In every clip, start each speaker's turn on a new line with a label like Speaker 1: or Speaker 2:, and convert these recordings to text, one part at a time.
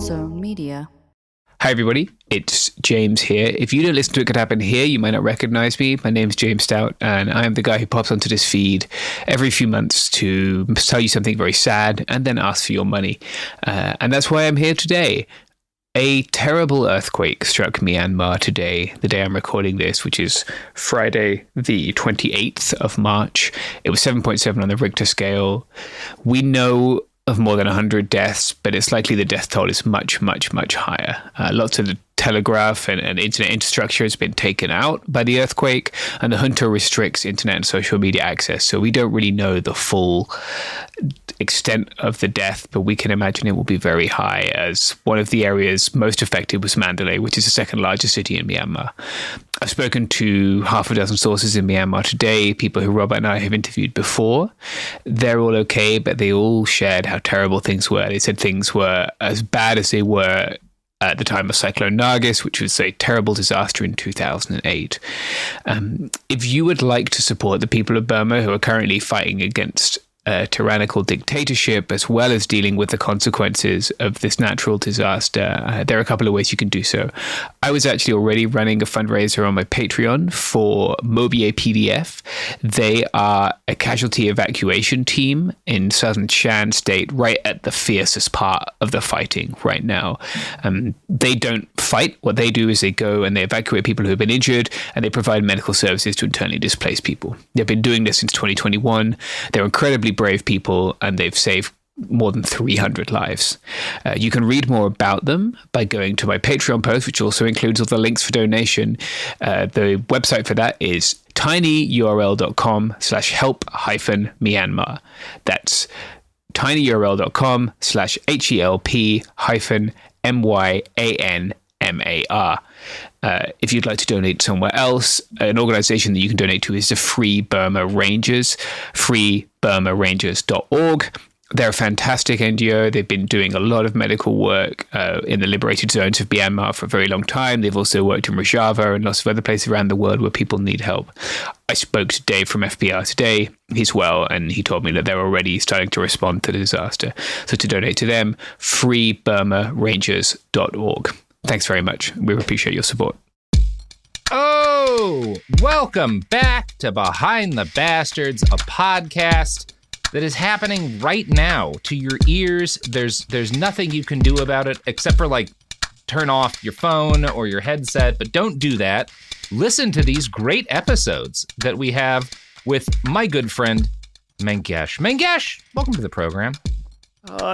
Speaker 1: Zone Media.
Speaker 2: Hi everybody, it's James here. If you don't listen to It Could Happen Here, you might not recognize me. My name's James Stout, and I am the guy who pops onto this feed every few months to tell you something very sad and then ask for your money. And that's why I'm here today. A terrible earthquake struck Myanmar today, the day I'm recording this, which is Friday, the 28th of March. It was 7.7 on the Richter scale. We know of more than 100 deaths, but it's likely the death toll is much, much, much higher. Lots of the telegraph and internet infrastructure has been taken out by the earthquake, and the junta restricts internet and social media access. So we don't really know the full extent of the death, but we can imagine it will be very high, as one of the areas most affected was Mandalay, which is the second largest city in Myanmar. I've spoken to half a dozen sources in Myanmar today, people who Robert and I have interviewed before. They're all okay, but they all shared how terrible things were. They said things were as bad as they were at the time of Cyclone Nargis, which was a terrible disaster in 2008. If you would like to support the people of Burma who are currently fighting against a tyrannical dictatorship, as well as dealing with the consequences of this natural disaster, there are a couple of ways you can do so. I was actually already running a fundraiser on my Patreon for Mobie PDF. They are a casualty evacuation team in southern Shan state, right at the fiercest part of the fighting right now. They don't fight. What they do is they go and they evacuate people who have been injured, and they provide medical services to internally displaced people. They've been doing this since 2021. They're incredibly brave people, and they've saved more than 300 lives. You can read more about them by going to my Patreon post, which also includes all the links for donation. The website for that is tinyurl.com/help-Myanmar. That's tinyurl.com/HELP-MYANMAR. If you'd like to donate somewhere else, an organization that you can donate to is the Free Burma Rangers, freeburmarangers.org. They're a fantastic NGO. They've been doing a lot of medical work in the liberated zones of Myanmar for a very long time. They've also worked in Rojava and lots of other places around the world where people need help. I spoke to Dave from FPR today. He's well, and he told me that they're already starting to respond to the disaster. So to donate to them, freeburmarangers.org. Thanks very much. We appreciate your support.
Speaker 3: Oh, welcome back to Behind the Bastards, a podcast that is happening right now to your ears. There's nothing you can do about it except for turn off your phone or your headset, but don't do that. Listen to these great episodes that we have with my good friend, Mangesh. Mangesh, welcome to the program.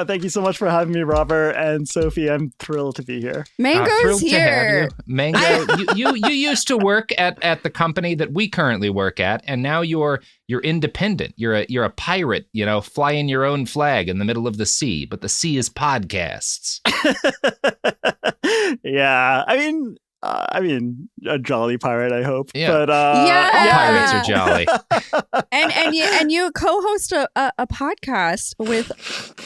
Speaker 4: Thank you so much for having me, Robert and Sophie. I'm thrilled to be here.
Speaker 1: Mango's here.
Speaker 3: Mango, you used to work at the company that we currently work at, and now you're independent. You're a pirate, flying your own flag in the middle of the sea, but the sea is podcasts.
Speaker 4: Yeah, I mean, a jolly pirate, I hope.
Speaker 3: Yeah.
Speaker 4: But
Speaker 1: yeah.
Speaker 3: All pirates are jolly.
Speaker 1: and you co-host a podcast with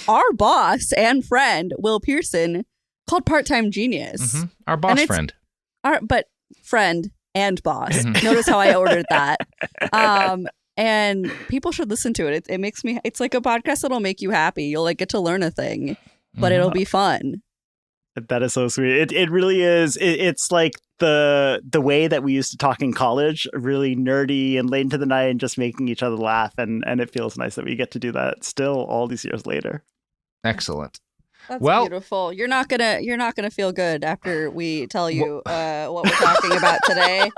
Speaker 1: our boss and friend Will Pearson called Part-Time Genius.
Speaker 3: Mm-hmm. Our boss friend.
Speaker 1: But friend and boss. Notice how I ordered that. And people should listen to it. It makes me. It's like a podcast that'll make you happy. You'll get to learn a thing, but it'll be fun.
Speaker 4: That is so sweet. It really is. It's like the way that we used to talk in college, really nerdy and late into the night and just making each other laugh. And it feels nice that we get to do that still all these years later.
Speaker 3: Excellent.
Speaker 1: That's beautiful. You're not gonna feel good after we tell you what we're talking about today.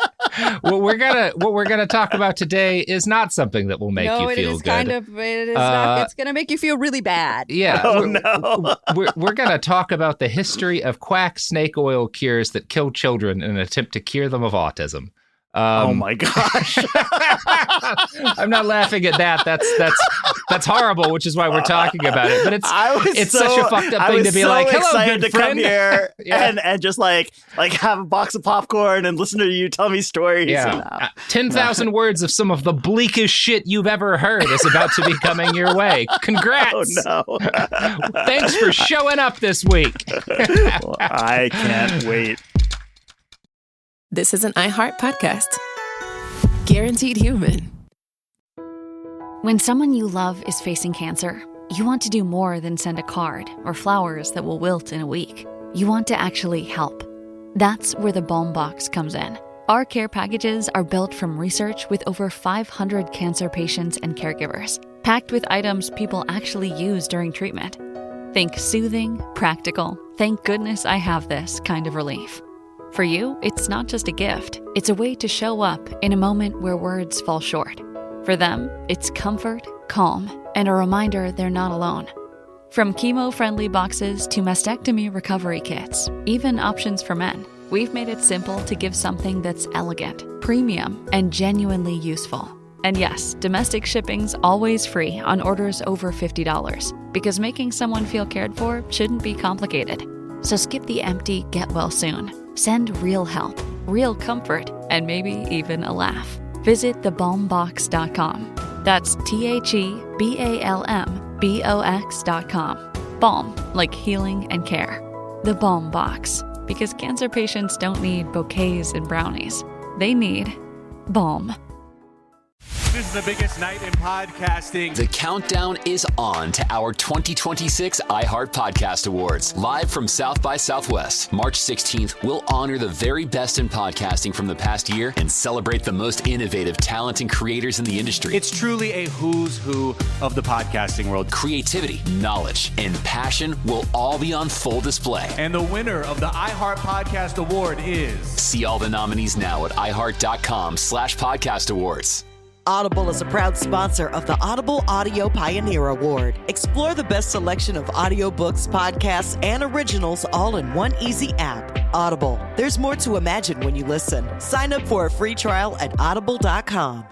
Speaker 3: What we're gonna talk about today is not something that will make you feel good.
Speaker 1: It is not. It's gonna make you feel really bad.
Speaker 3: Yeah.
Speaker 4: Oh, no.
Speaker 3: We're gonna talk about the history of quack snake oil cures that kill children in an attempt to cure them of autism.
Speaker 4: Oh my gosh.
Speaker 3: I'm not laughing at that. That's horrible, which is why we're talking about it. But it's such a fucked up thing to be like, hello, good
Speaker 4: to
Speaker 3: friend.
Speaker 4: Come here
Speaker 3: Yeah.
Speaker 4: and just have a box of popcorn and listen to you tell me stories.
Speaker 3: Yeah. 10,000 words of some of the bleakest shit you've ever heard is about to be coming your way. Congrats.
Speaker 4: Oh no.
Speaker 3: Thanks for showing up this week.
Speaker 4: Well, I can't wait.
Speaker 5: This is an iHeart podcast. Guaranteed human.
Speaker 6: When someone you love is facing cancer, you want to do more than send a card or flowers that will wilt in a week. You want to actually help. That's where the Balm Box comes in. Our care packages are built from research with over 500 cancer patients and caregivers, packed with items people actually use during treatment. Think soothing, practical, thank goodness I have this kind of relief. For you, it's not just a gift. It's a way to show up in a moment where words fall short. For them, it's comfort, calm, and a reminder they're not alone. From chemo-friendly boxes to mastectomy recovery kits, even options for men, we've made it simple to give something that's elegant, premium, and genuinely useful. And yes, domestic shipping's always free on orders over $50, because making someone feel cared for shouldn't be complicated. So skip the empty get well soon. Send real help, real comfort, and maybe even a laugh. Visit thebalmbox.com. That's TheBalmBox.com. Balm, like healing and care. The Balm Box, because cancer patients don't need bouquets and brownies. They need balm.
Speaker 7: This is the biggest night in podcasting.
Speaker 8: The countdown is on to our 2026 iHeart Podcast Awards. Live from South by Southwest, March 16th, we'll honor the very best in podcasting from the past year and celebrate the most innovative talent and creators in the industry.
Speaker 7: It's truly a who's who of the podcasting world.
Speaker 8: Creativity, knowledge, and passion will all be on full display.
Speaker 7: And the winner of the iHeart Podcast Award is...
Speaker 8: See all the nominees now at iHeart.com/podcast awards.
Speaker 9: Audible is a proud sponsor of the Audible Audio Pioneer Award. Explore the best selection of audiobooks, podcasts, and originals all in one easy app. Audible. There's more to imagine when you listen. Sign up for a free trial at audible.com.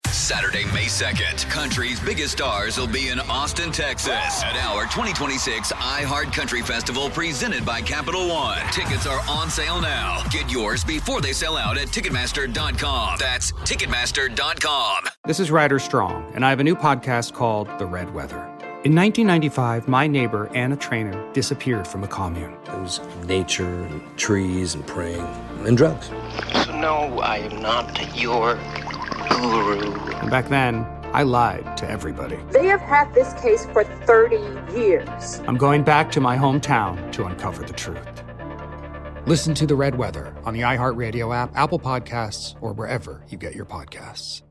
Speaker 10: Saturday, May 2nd, country's biggest stars will be in Austin, Texas at our 2026 iHeart Country Festival presented by Capital One. Tickets are on sale now. Get yours before they sell out at Ticketmaster.com. That's Ticketmaster.com.
Speaker 11: This is Ryder Strong, and I have a new podcast called The Red Weather. In 1995, my neighbor, Anna Trainer, disappeared from a commune.
Speaker 12: It was nature and trees and praying and drugs.
Speaker 13: So no, I am not your guru.
Speaker 11: And back then, I lied to everybody.
Speaker 14: They have had this case for 30 years.
Speaker 11: I'm going back to my hometown to uncover the truth. Listen to The Red Weather on the iHeartRadio app, Apple Podcasts, or wherever you get your podcasts.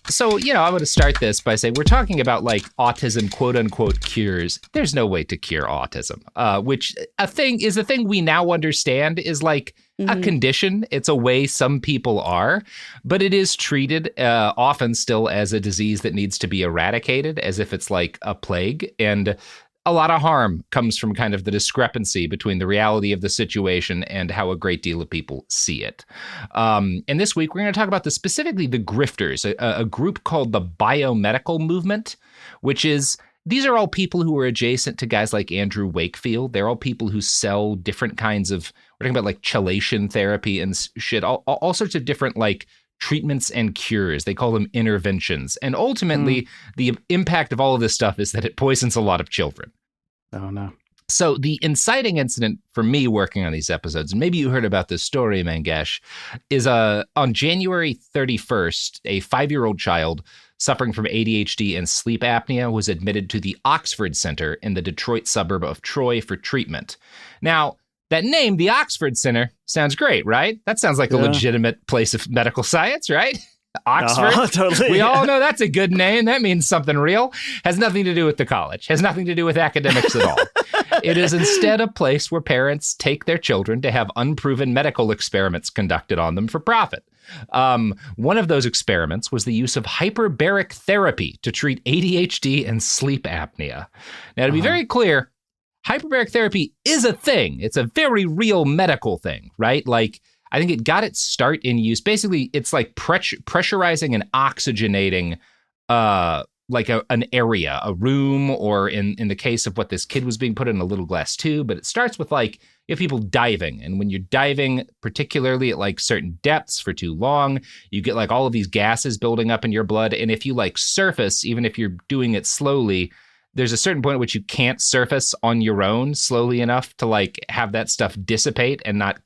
Speaker 3: So, I'm going to start this by saying we're talking about like autism, quote unquote, cures. There's no way to cure autism, which a thing we now understand is like a condition. It's a way some people are, but it is treated often still as a disease that needs to be eradicated, as if it's like a plague. And a lot of harm comes from kind of the discrepancy between the reality of the situation and how a great deal of people see it. And this week, we're going to talk about specifically the Grifters, a group called the biomedical movement, which is, these are all people who are adjacent to guys like Andrew Wakefield. They're all people who sell different kinds of, we're talking about like chelation therapy and shit, all sorts of different like treatments and cures. They call them interventions. And ultimately, the impact of all of this stuff is that it poisons a lot of children.
Speaker 4: Oh, no.
Speaker 3: So the inciting incident for me working on these episodes, and maybe you heard about this story, Mangesh, is on January 31st, a 5-year-old child suffering from ADHD and sleep apnea was admitted to the Oxford Center in the Detroit suburb of Troy for treatment. Now, that name, the Oxford Center, sounds great, right? That sounds like a legitimate place of medical science, right? Oxford.
Speaker 4: Totally.
Speaker 3: We all know that's a good name. That means something real. Has nothing to do with the college. Has nothing to do with academics at all. It is instead a place where parents take their children to have unproven medical experiments conducted on them for profit. One of those experiments was the use of hyperbaric therapy to treat ADHD and sleep apnea. Now, to be very clear, hyperbaric therapy is a thing. It's a very real medical thing, right? Like, I think it got its start in use. Basically, it's like pressurizing and oxygenating like an area, a room, or in the case of what this kid was being put in a little glass tube. But it starts with like, you have people diving. And when you're diving, particularly at like certain depths for too long, you get like all of these gases building up in your blood. And if you like surface, even if you're doing it slowly, there's a certain point at which you can't surface on your own slowly enough to like have that stuff dissipate and not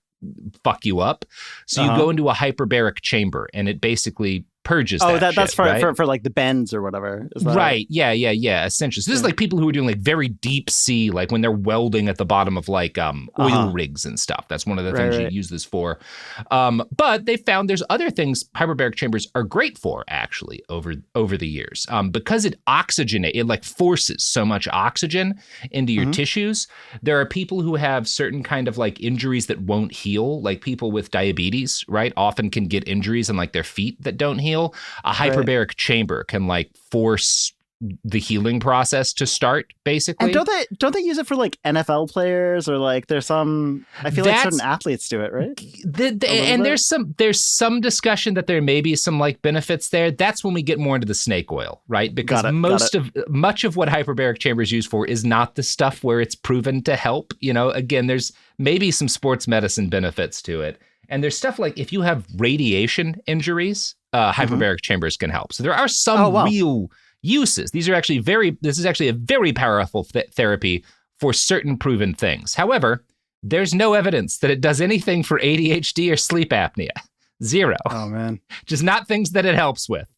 Speaker 3: fuck you up. So you go into a hyperbaric chamber, and it basically purges
Speaker 4: that's
Speaker 3: shit,
Speaker 4: for,
Speaker 3: right?
Speaker 4: for like the bends or whatever. Is that
Speaker 3: right. Yeah. Essentially. So this is like people who are doing like very deep sea, like when they're welding at the bottom of like oil rigs and stuff. That's one of the things you use this for. But they found there's other things hyperbaric chambers are great for actually over the years. Because it like forces so much oxygen into your tissues. There are people who have certain kind of like injuries that won't heal, like people with diabetes, right? Often can get injuries in like their feet that don't heal. A hyperbaric chamber can like force the healing process to start, basically.
Speaker 4: And don't they use it for like NFL players or like there's some? I feel like certain athletes do it, right?
Speaker 3: And there's some discussion that there may be some like benefits there. That's when we get more into the snake oil, right? Because much of what hyperbaric chambers used for is not the stuff where it's proven to help. You know, again, there's maybe some sports medicine benefits to it. And there's stuff like if you have radiation injuries, hyperbaric chambers can help. So there are some real uses. This is actually a very powerful therapy for certain proven things. However, there's no evidence that it does anything for ADHD or sleep apnea. Zero.
Speaker 4: Oh man.
Speaker 3: Just not things that it helps with.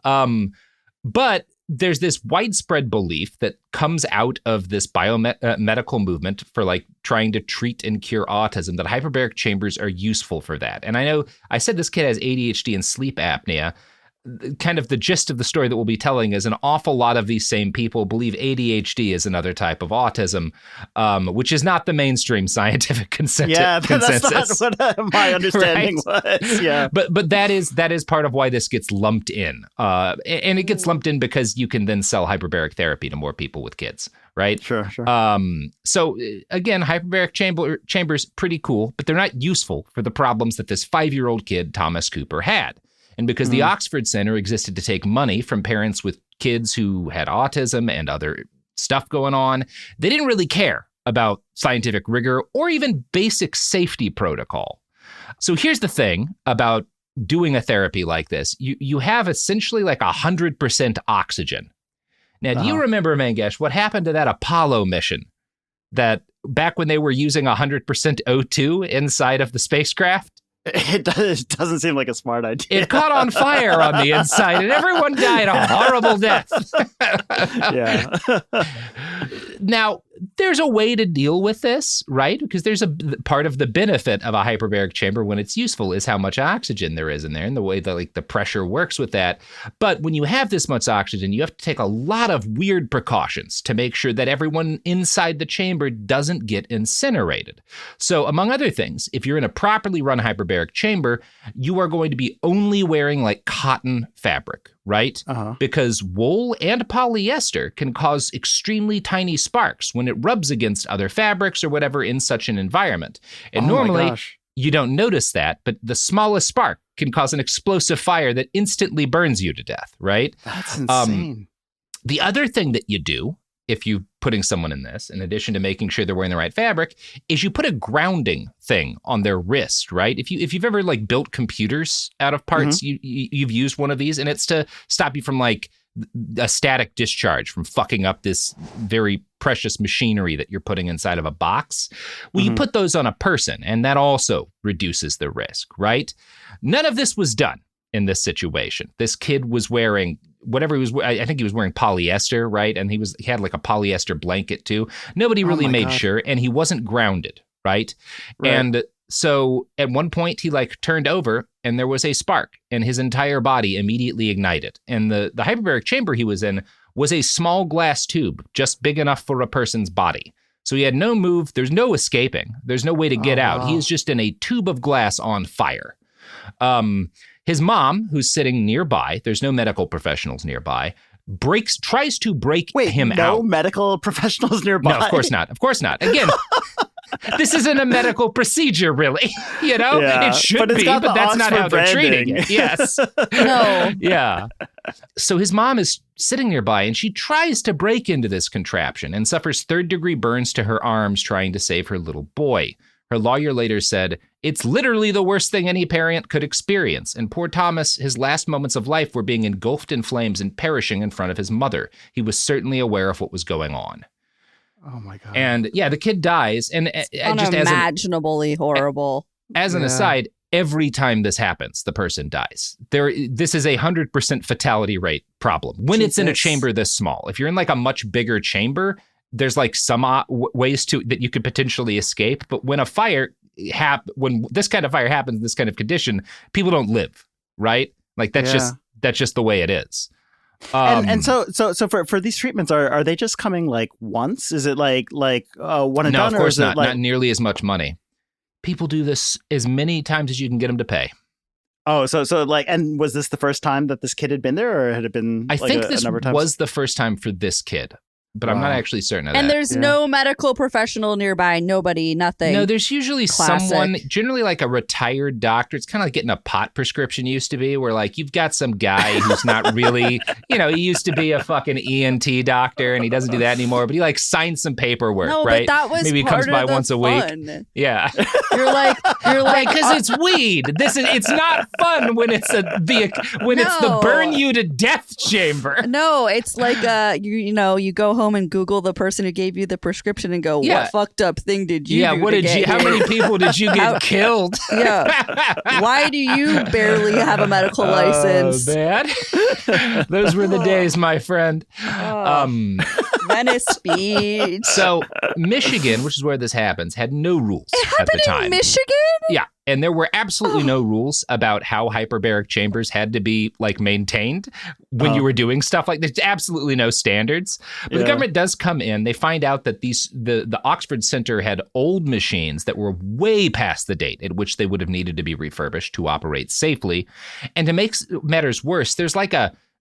Speaker 3: But there's this widespread belief that comes out of this biomedical movement for like trying to treat and cure autism that hyperbaric chambers are useful for that. And I know I said this kid has ADHD and sleep apnea. Kind of the gist of the story that we'll be telling is an awful lot of these same people believe ADHD is another type of autism, which is not the mainstream scientific consensus.
Speaker 4: Yeah, that's not what my understanding was. Yeah,
Speaker 3: but that is part of why this gets lumped in, and it gets lumped in because you can then sell hyperbaric therapy to more people with kids, right?
Speaker 4: Sure.
Speaker 3: So again, hyperbaric chambers pretty cool, but they're not useful for the problems that this 5-year-old kid Thomas Cooper had. And because the Oxford Center existed to take money from parents with kids who had autism and other stuff going on, they didn't really care about scientific rigor or even basic safety protocol. So here's the thing about doing a therapy like this. You have essentially like 100% oxygen. Now, do you remember, Mangesh, what happened to that Apollo mission that back when they were using 100% O2 inside of the spacecraft?
Speaker 4: It doesn't seem like a smart idea.
Speaker 3: It caught on fire on the inside, and everyone died a horrible death.
Speaker 4: Yeah.
Speaker 3: Now, there's a way to deal with this, right? Because there's a part of the benefit of a hyperbaric chamber when it's useful is how much oxygen there is in there and the way that like the pressure works with that. But when you have this much oxygen, you have to take a lot of weird precautions to make sure that everyone inside the chamber doesn't get incinerated. So among other things, if you're in a properly run hyperbaric chamber, you are going to be only wearing like cotton fabric, right? Because wool and polyester can cause extremely tiny sparks when it rubs against other fabrics or whatever in such an environment. And normally you don't notice that, but the smallest spark can cause an explosive fire that instantly burns you to death, right?
Speaker 4: That's insane.
Speaker 3: The other thing that you do if you're putting someone in this, in addition to making sure they're wearing the right fabric, is you put a grounding thing on their wrist, right? If you've ever like built computers out of parts, you've used one of these, and it's to stop you from like a static discharge from fucking up this very precious machinery that you're putting inside of a box. Well, you put those on a person, and that also reduces the risk, right? None of this was done in this situation. This kid was wearing whatever he was, I think he was wearing polyester, right? And he had like a polyester blanket too. Nobody really made sure, and he wasn't grounded, right? And so at one point he like turned over and there was a spark and his entire body immediately ignited. And the hyperbaric chamber he was in was a small glass tube, just big enough for a person's body. So he had no move. There's no escaping. There's no way to get out. He is just in a tube of glass on fire. His mom, who's sitting nearby, there's no medical professionals nearby, tries to break him out.
Speaker 4: No medical professionals nearby?
Speaker 3: No, of course not. Of course not. Again, this isn't a medical procedure, really. You know, it should be, but that's not how they're treating it. Yes.
Speaker 1: No.
Speaker 3: Yeah. So his mom is sitting nearby and she tries to break into this contraption and suffers third-degree burns to her arms trying to save her little boy. Her lawyer later said, "It's literally the worst thing any parent could experience. And poor Thomas, his last moments of life were being engulfed in flames and perishing in front of his mother. He was certainly aware of what was going on."
Speaker 4: Oh my God.
Speaker 3: And yeah, the kid dies. And just
Speaker 1: unimaginably horrible.
Speaker 3: As an aside, every time this happens, the person dies. This is a 100% fatality rate problem when it's in a chamber this small. If you're in like a much bigger chamber, there's like some ways that you could potentially escape. But when when this kind of fire happens, in this kind of condition, people don't live, right? Like that's just the way it is.
Speaker 4: And so for these treatments, are they just coming like once? Is it like one and done?
Speaker 3: No, of course not.
Speaker 4: Like...
Speaker 3: Not nearly as much money. People do this as many times as you can get them to pay.
Speaker 4: Oh, so like, and was this the first time that this kid had been there, or had it been?
Speaker 3: I think this was the first time for this kid, but I'm not actually certain of that.
Speaker 1: And there's no medical professional nearby, nobody, nothing.
Speaker 3: No, there's usually someone, generally like a retired doctor. It's kind of like getting a pot prescription used to be, where like you've got some guy who's not really, he used to be a fucking ENT doctor and he doesn't do that anymore, but he like signs some paperwork, right?
Speaker 1: But that was
Speaker 3: maybe he comes by once a week. Yeah.
Speaker 1: You're like,
Speaker 3: because it's weed. It's not fun when it's the burn you to death chamber.
Speaker 1: No, it's like you go home and Google the person who gave you the prescription and go, what fucked up thing did you do?
Speaker 3: How many people did you get killed?
Speaker 1: Yeah. Why do you barely have a medical license?
Speaker 3: Bad. Those were the days, my friend.
Speaker 1: Venice Beach.
Speaker 3: So Michigan, which is where this happens, had no rules at the time.
Speaker 1: In Michigan?
Speaker 3: Yeah. And there were absolutely no rules about how hyperbaric chambers had to be like maintained when you were doing stuff like this. Absolutely no standards. But the government does come in. They find out that the Oxford Center had old machines that were way past the date at which they would have needed to be refurbished to operate safely. And to make matters worse, there's like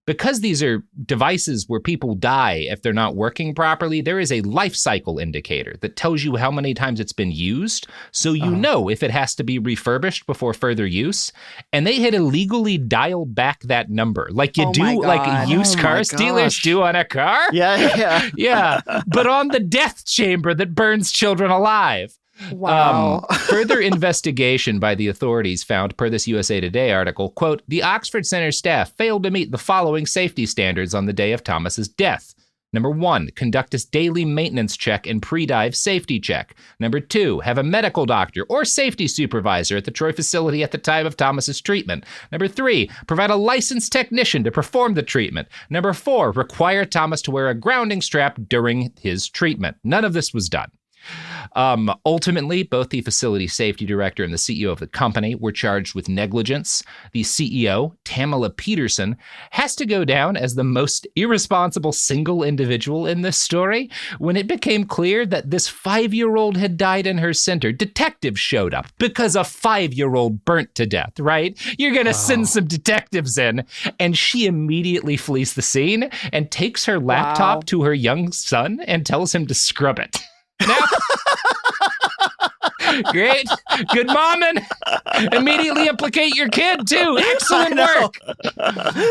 Speaker 3: because these are devices where people die if they're not working properly, there is a life cycle indicator that tells you how many times it's been used, so you know if it has to be refurbished before further use. And they had illegally dialed back that number, like you do, like used car dealers do on a car. Yeah. But on the death chamber that burns children alive.
Speaker 1: Wow.
Speaker 3: Further investigation by the authorities found, per this USA Today article, quote, the Oxford Center staff failed to meet the following safety standards on the day of Thomas's death. Number 1, conduct a daily maintenance check and pre-dive safety check. Number 2, have a medical doctor or safety supervisor at the Troy facility at the time of Thomas's treatment. Number 3, provide a licensed technician to perform the treatment. Number 4, require Thomas to wear a grounding strap during his treatment. None of this was done. Ultimately, both the facility safety director and the CEO of the company were charged with negligence. The CEO, Tamala Peterson, has to go down as the most irresponsible single individual in this story. When it became clear that this 5-year-old had died in her center, detectives showed up because a 5-year-old burnt to death, right? You're going to send some detectives in, and she immediately flees the scene and takes her laptop to her young son and tells him to scrub it. Now, great. Good momming. Immediately implicate your kid, too. Excellent work.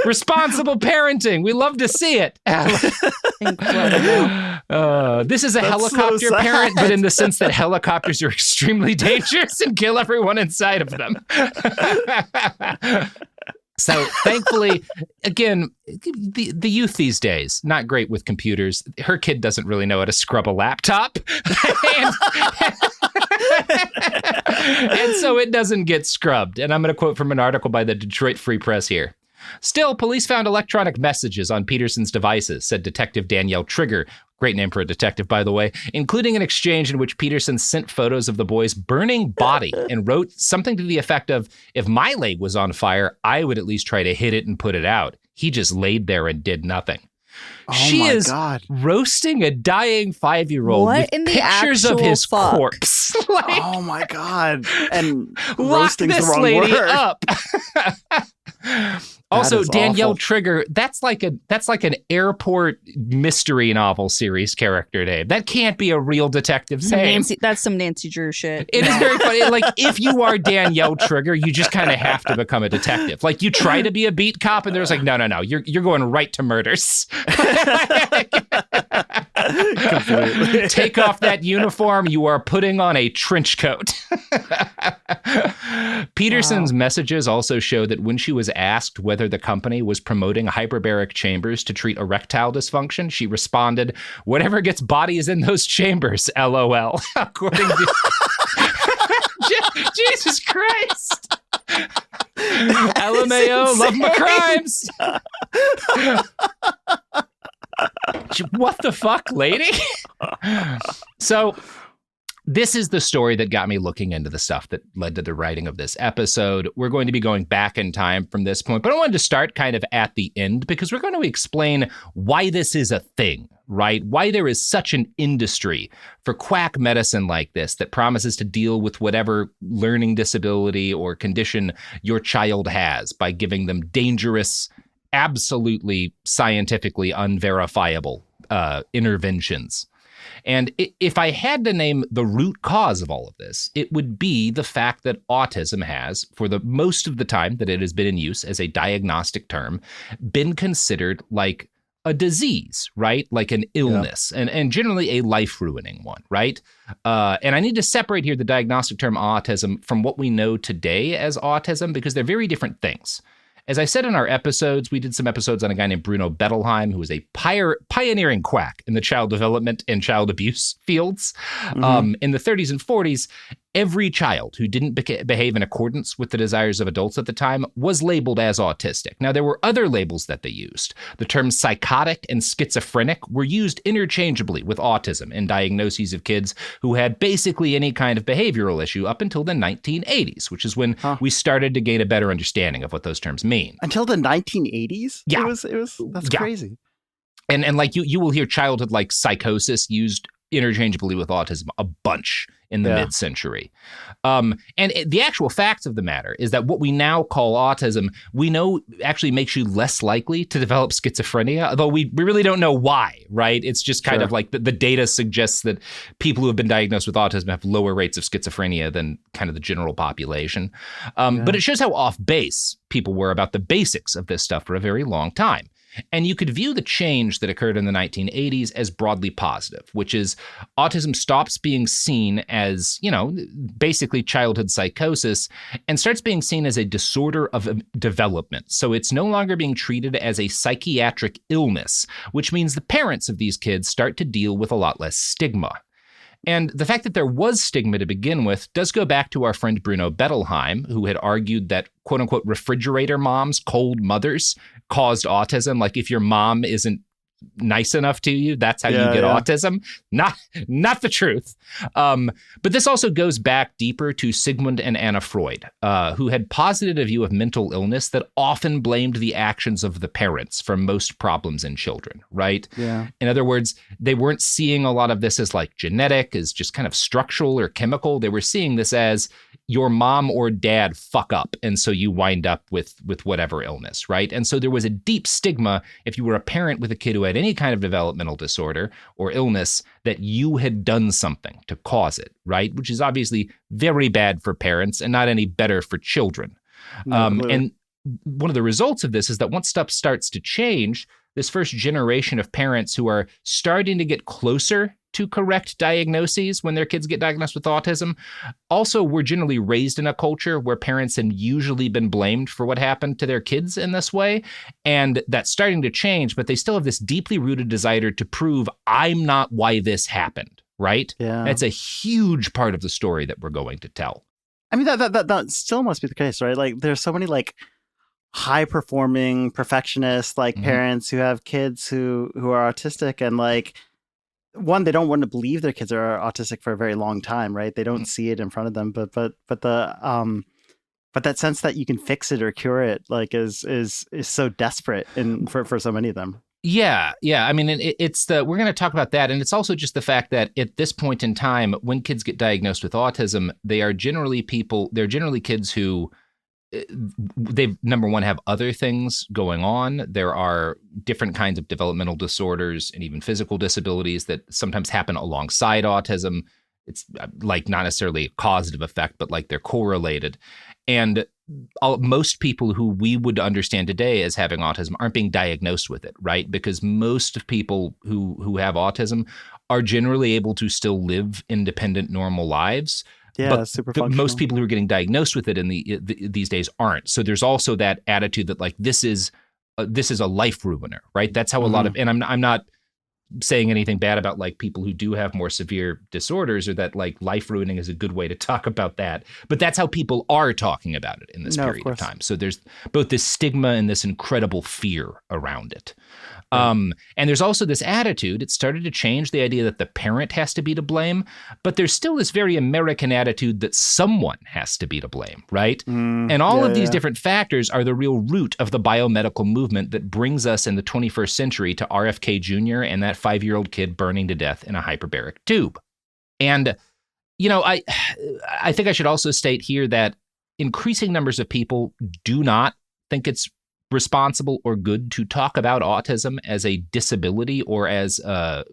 Speaker 3: Responsible parenting. We love to see it.
Speaker 1: Incredible.
Speaker 3: This is a helicopter parent, but in the sense that helicopters are extremely dangerous and kill everyone inside of them. So thankfully, again, the youth these days, not great with computers. Her kid doesn't really know how to scrub a laptop. and so it doesn't get scrubbed. And I'm going to quote from an article by the Detroit Free Press here. Still, police found electronic messages on Peterson's devices, said Detective Danielle Trigger. Great name for a detective, by the way, including an exchange in which Peterson sent photos of the boy's burning body and wrote something to the effect of, if my leg was on fire, I would at least try to hit it and put it out. He just laid there and did nothing. She is roasting a dying 5-year-old with pictures of his corpse.
Speaker 4: Oh my God. And
Speaker 3: lock this lady up. Also, Danielle Trigger, that's like an airport mystery novel series character name. That can't be a real detective's name.
Speaker 1: That's some Nancy Drew shit.
Speaker 3: It is very funny. Like, if you are Danielle Trigger, you just kind of have to become a detective. Like, you try to be a beat cop, and there's like, no, you're going right to murders. Completely. Take off that uniform. You are putting on a trench coat. Peterson's messages also show that when she was asked whether the company was promoting hyperbaric chambers to treat erectile dysfunction, she responded, "Whatever gets bodies in those chambers, LOL." According to Jesus Christ. LMAO, love my crimes. What the fuck, lady? So this is the story that got me looking into the stuff that led to the writing of this episode. We're going to be going back in time from this point, but I wanted to start kind of at the end because we're going to explain why this is a thing, right? Why there is such an industry for quack medicine like this that promises to deal with whatever learning disability or condition your child has by giving them dangerous, absolutely scientifically unverifiable interventions. And if I had to name the root cause of all of this, it would be the fact that autism has, for the most of the time that it has been in use as a diagnostic term, been considered like a disease, right? Like an illness, and generally a life-ruining one, right? And I need to separate here the diagnostic term autism from what we know today as autism, because they're very different things. As I said in our episodes, we did some episodes on a guy named Bruno Bettelheim, who was a pioneering quack in the child development and child abuse fields. In the 30s and 40s, every child who didn't behave in accordance with the desires of adults at the time was labeled as autistic. Now, there were other labels that they used. The terms psychotic and schizophrenic were used interchangeably with autism in diagnoses of kids who had basically any kind of behavioral issue up until the 1980s, which is when we started to gain a better understanding of what those terms mean.
Speaker 4: Until the 1980s?
Speaker 3: Yeah.
Speaker 4: That's crazy.
Speaker 3: And like you will hear childhood like psychosis used interchangeably with autism a bunch in the mid-century. And the actual facts of the matter is that what we now call autism, we know actually makes you less likely to develop schizophrenia, although we really don't know why, right? It's just kind of like the data suggests that people who have been diagnosed with autism have lower rates of schizophrenia than kind of the general population. But it shows how off base people were about the basics of this stuff for a very long time. And you could view the change that occurred in the 1980s as broadly positive, which is autism stops being seen as, basically childhood psychosis and starts being seen as a disorder of development. So it's no longer being treated as a psychiatric illness, which means the parents of these kids start to deal with a lot less stigma. And the fact that there was stigma to begin with does go back to our friend Bruno Bettelheim, who had argued that, quote unquote, refrigerator moms, cold mothers, caused autism. Like if your mom isn't nice enough to you, that's how you get autism. Not the truth. But this also goes back deeper to Sigmund and Anna Freud, who had posited a view of mental illness that often blamed the actions of the parents for most problems in children, right?
Speaker 4: Yeah.
Speaker 3: In other words, they weren't seeing a lot of this as like genetic, as just kind of structural or chemical. They were seeing this as your mom or dad fuck up, and so you wind up with whatever illness, right? And so there was a deep stigma if you were a parent with a kid who had any kind of developmental disorder or illness that you had done something to cause it, right? Which is obviously very bad for parents and not any better for children. And one of the results of this is that once stuff starts to change, this first generation of parents who are starting to get closer to correct diagnoses when their kids get diagnosed with autism also were generally raised in a culture where parents had usually been blamed for what happened to their kids in this way. And that's starting to change, but they still have this deeply rooted desire to prove I'm not why this happened, right?
Speaker 4: Yeah.
Speaker 3: That's a huge part of the story that we're going to tell.
Speaker 4: I mean, that still must be the case, right? Like there's so many like high performing perfectionists, like parents who have kids who are autistic, and like, one, they don't want to believe their kids are autistic for a very long time, right? They don't see it in front of them, but that sense that you can fix it or cure it, like, is so desperate for so many of them.
Speaker 3: Yeah. I mean, we're going to talk about that, and it's also just the fact that at this point in time, when kids get diagnosed with autism, they're generally kids who they, number one, have other things going on. There are different kinds of developmental disorders and even physical disabilities that sometimes happen alongside autism. It's like not necessarily a causative effect, but like they're correlated. And most people who we would understand today as having autism aren't being diagnosed with it, right? Because most of people who have autism are generally able to still live independent, normal lives.
Speaker 4: Yeah,
Speaker 3: but
Speaker 4: super functional.
Speaker 3: Most people who are getting diagnosed with it these days aren't. So there's also that attitude that like this is a life ruiner, right? That's how a lot of, and I'm not saying anything bad about like people who do have more severe disorders, or that like life ruining is a good way to talk about that. But that's how people are talking about it in this period of time. So there's both this stigma and this incredible fear around it. And there's also this attitude, it started to change, the idea that the parent has to be to blame, but there's still this very American attitude that someone has to be to blame, right? And all of these different factors are the real root of the biomedical movement that brings us in the 21st century to RFK Jr. and that 5-year-old kid burning to death in a hyperbaric tube. And, you know, I think I should also state here that increasing numbers of people do not think it's responsible or good to talk about autism as a disability or as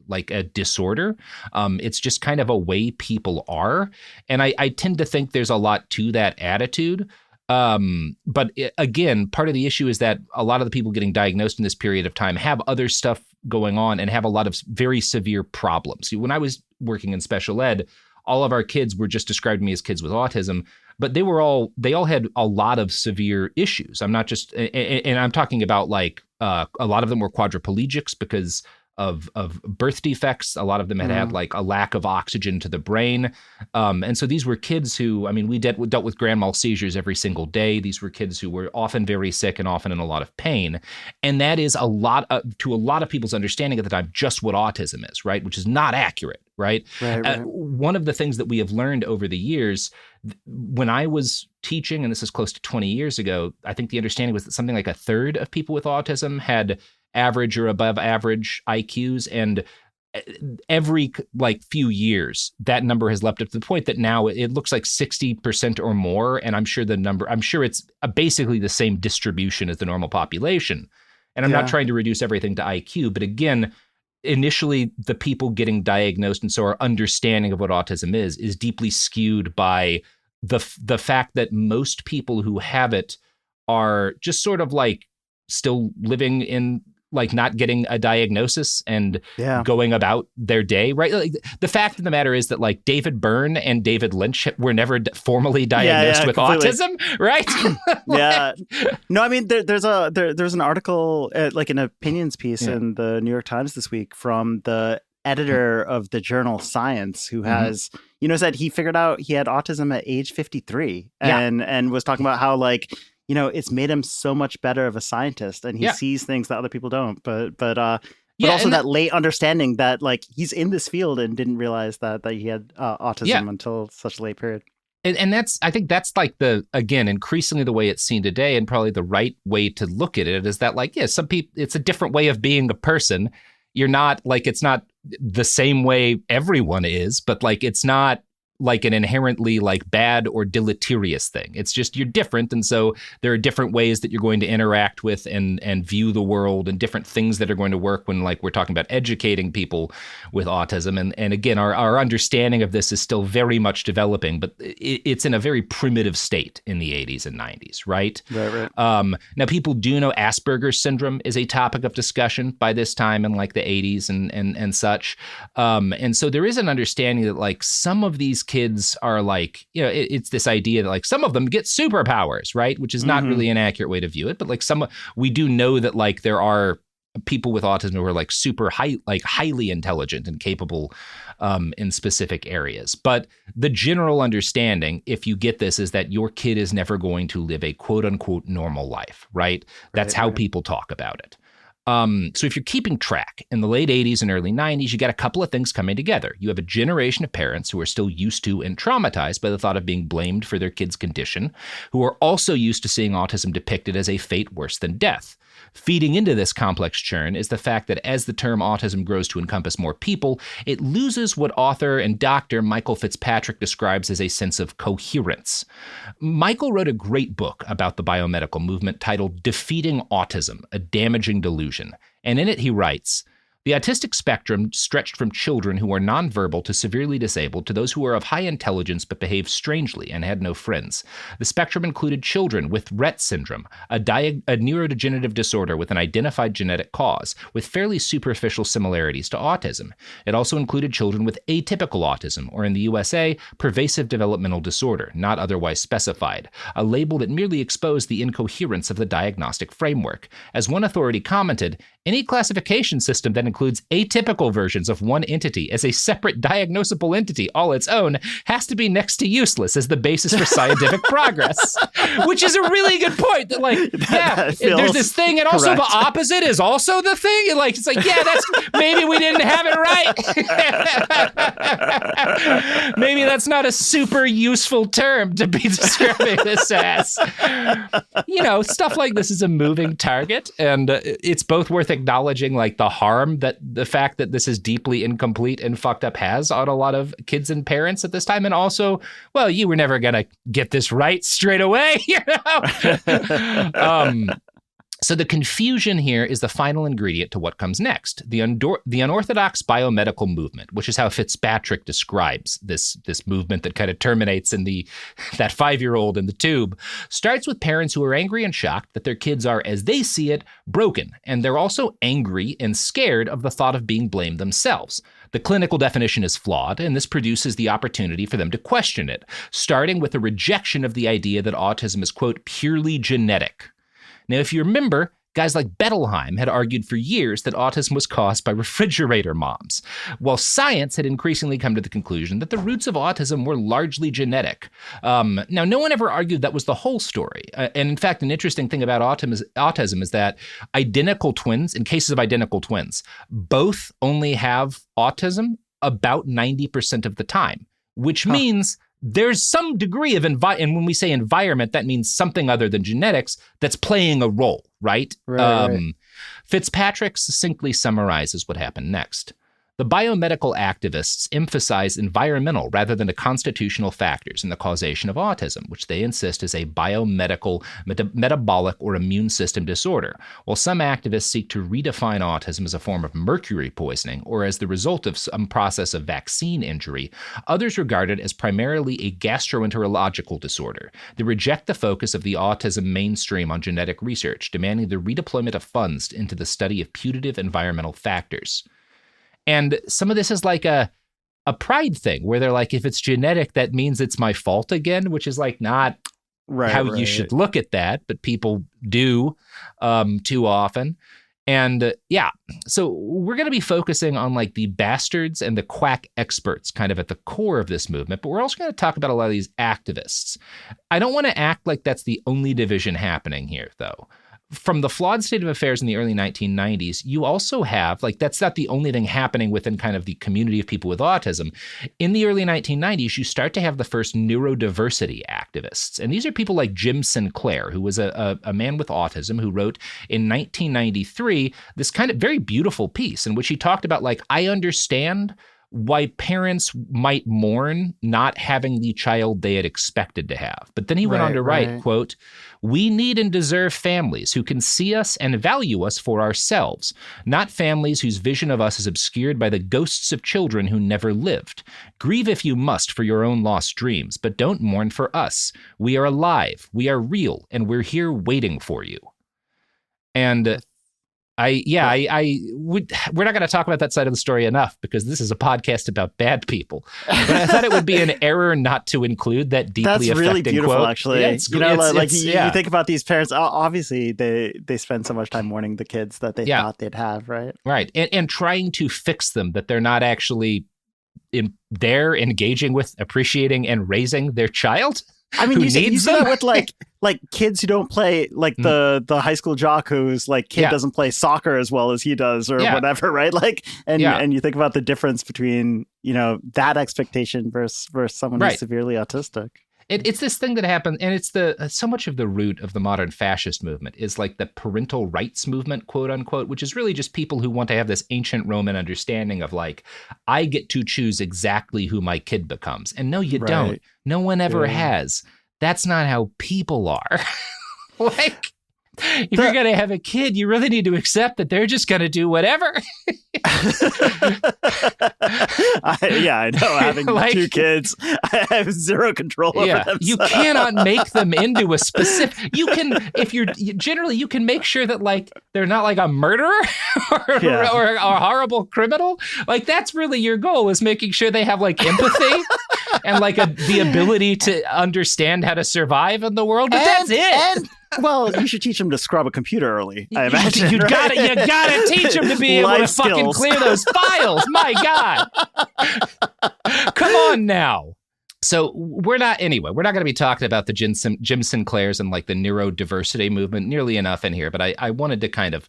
Speaker 3: like a disorder. It's just kind of a way people are. And I tend to think there's a lot to that attitude. But again, part of the issue is that a lot of the people getting diagnosed in this period of time have other stuff going on and have a lot of very severe problems. When I was working in special ed, all of our kids were just described to me as kids with autism, but they all had a lot of severe issues. I'm not just, and I'm talking about like a lot of them were quadriplegics because of birth defects. A lot of them had like a lack of oxygen to the brain. And so these were kids who, I mean, we dealt with grand mal seizures every single day. These were kids who were often very sick and often in a lot of pain. And that is to a lot of people's understanding at the time, just what autism is, right? Which is not accurate, right? Right. One of the things that we have learned over the years, when I was teaching, and this is close to 20 years ago, I think the understanding was that something like a third of people with autism had average or above average IQs, and every like few years that number has leapt up to the point that now it looks like 60% or more, and I'm sure it's basically the same distribution as the normal population. And I'm not trying to reduce everything to IQ, but again, initially the people getting diagnosed and so our understanding of what autism is deeply skewed by the fact that most people who have it are just sort of like still living in like not getting a diagnosis and going about their day, right? Like, the fact of the matter is that like David Byrne and David Lynch were never formally diagnosed with completely. Autism, right?
Speaker 4: No, I mean there's an article like an opinions piece in the New York Times this week from the editor of the journal Science, who has said he figured out he had autism at age 53 and was talking about how like, you know, it's made him so much better of a scientist, and he sees things that other people don't. But also that late understanding that like he's in this field and didn't realize that he had autism until such a late period.
Speaker 3: And I think that's like again, increasingly the way it's seen today, and probably the right way to look at it is that like, some people, it's a different way of being a person. You're not like, it's not the same way everyone is, but like, it's not like an inherently like bad or deleterious thing. It's just you're different. And so there are different ways that you're going to interact with and view the world, and different things that are going to work when like we're talking about educating people with autism. And again, our understanding of this is still very much developing, but it's in a very primitive state in the 80s and 90s, right?
Speaker 4: Right.
Speaker 3: Now people do know Asperger's syndrome is a topic of discussion by this time in like the 80s and such. And so there is an understanding that like some of these kids are like, you know, it's this idea that like some of them get superpowers, right? Which is not really an accurate way to view it, but like we do know that like there are people with autism who are like highly intelligent and capable in specific areas. But the general understanding, if you get this, is that your kid is never going to live a quote unquote normal life, right? That's how people talk about it. So if you're keeping track, in the late 80s and early 90s, you got a couple of things coming together. You have a generation of parents who are still used to and traumatized by the thought of being blamed for their kid's condition, who are also used to seeing autism depicted as a fate worse than death. Feeding into this complex churn is the fact that as the term autism grows to encompass more people, it loses what author and doctor Michael Fitzpatrick describes as a sense of coherence. Michael wrote a great book about the biomedical movement titled Defeating Autism, A Damaging Delusion. And in it he writes, "The autistic spectrum stretched from children who are nonverbal to severely disabled to those who are of high intelligence but behave strangely and had no friends. The spectrum included children with Rett syndrome, a neurodegenerative disorder with an identified genetic cause, with fairly superficial similarities to autism. It also included children with atypical autism, or in the USA, pervasive developmental disorder, not otherwise specified, a label that merely exposed the incoherence of the diagnostic framework. As one authority commented, any classification system that includes atypical versions of one entity as a separate diagnosable entity all its own has to be next to useless as the basis for scientific progress. Which is a really good point. That like, there's this thing, and also the opposite is also the thing. And like, it's like, yeah, that's maybe we didn't have it right. Maybe that's not a super useful term to be describing this as. You know, stuff like this is a moving target, and it's both worth acknowledging like the harm that the fact that this is deeply incomplete and fucked up has on a lot of kids and parents at this time, and also, well, you were never gonna get this right straight away, you know. So the confusion here is the final ingredient to what comes next. The unorthodox biomedical movement, which is how Fitzpatrick describes this movement that kind of terminates in that 5-year-old in the tube, starts with parents who are angry and shocked that their kids are, as they see it, broken. And they're also angry and scared of the thought of being blamed themselves. The clinical definition is flawed, and this produces the opportunity for them to question it, starting with a rejection of the idea that autism is, quote, purely genetic. Now, if you remember, guys like Bettelheim had argued for years that autism was caused by refrigerator moms, while science had increasingly come to the conclusion that the roots of autism were largely genetic. Now, no one ever argued that was the whole story. And in fact, an interesting thing about autism is that identical twins, in cases of identical twins, both only have autism about 90% of the time, which means there's some degree of and when we say environment, that means something other than genetics that's playing a role, right?
Speaker 4: Right.
Speaker 3: Fitzpatrick succinctly summarizes what happened next. The biomedical activists emphasize environmental rather than the constitutional factors in the causation of autism, which they insist is a biomedical, metabolic, or immune system disorder, while some activists seek to redefine autism as a form of mercury poisoning or as the result of some process of vaccine injury. Others regard it as primarily a gastroenterological disorder. They reject the focus of the autism mainstream on genetic research, demanding the redeployment of funds into the study of putative environmental factors. And some of this is like a pride thing where they're like, if it's genetic, that means it's my fault again, which is like not how you should look at that, but people do too often. And so we're going to be focusing on like the bastards and the quack experts kind of at the core of this movement, but we're also going to talk about a lot of these activists. I don't want to act like that's the only division happening here, though. From the flawed state of affairs in the early 1990s, you also have, like, that's not the only thing happening within kind of the community of people with autism. In the early 1990s, you start to have the first neurodiversity activists. And these are people like Jim Sinclair, who was a man with autism who wrote in 1993 this kind of very beautiful piece in which he talked about, like, I understand why parents might mourn not having the child they had expected to have. But then he went on to write, quote, we need and deserve families who can see us and value us for ourselves, not families whose vision of us is obscured by the ghosts of children who never lived. Grieve if you must for your own lost dreams, but don't mourn for us. We are alive, we are real, and we're here waiting for you. And we're not going to talk about that side of the story enough because this is a podcast about bad people. But I thought it would be an error not to include that deeply affecting quote.
Speaker 4: That's really beautiful,
Speaker 3: quote.
Speaker 4: actually.
Speaker 3: Yeah,
Speaker 4: you think about these parents, obviously they spend so much time mourning the kids that they thought they'd have, right?
Speaker 3: Right. And trying to fix them, that they're not actually there engaging with, appreciating, and raising their child.
Speaker 4: I mean, you see that with like kids who don't play, like the high school jock whose like kid doesn't play soccer as well as he does or whatever, right? Like, and you think about the difference between, you know, that expectation versus someone who's severely autistic.
Speaker 3: It's this thing that happened, and it's so much of the root of the modern fascist movement is like the parental rights movement, quote unquote, which is really just people who want to have this ancient Roman understanding of like, I get to choose exactly who my kid becomes. And no, you don't. No one ever has. That's not how people are. Like, if you're going to have a kid, you really need to accept that they're just going to do whatever.
Speaker 4: I know. Having like, 2 kids, I have zero control over them.
Speaker 3: You cannot make them into a specific. You can, if you're generally, you can make sure that like they're not like a murderer or a horrible criminal. Like that's really your goal, is making sure they have like empathy and like the ability to understand how to survive in the world, but that's it.
Speaker 4: Well, you should teach them to scrub a computer early, I imagine.
Speaker 3: You gotta teach them to be able to fucking clear those files. My God. Come on now. So we're not going to be talking about the Jim Sinclairs and like the neurodiversity movement nearly enough in here, but I wanted to kind of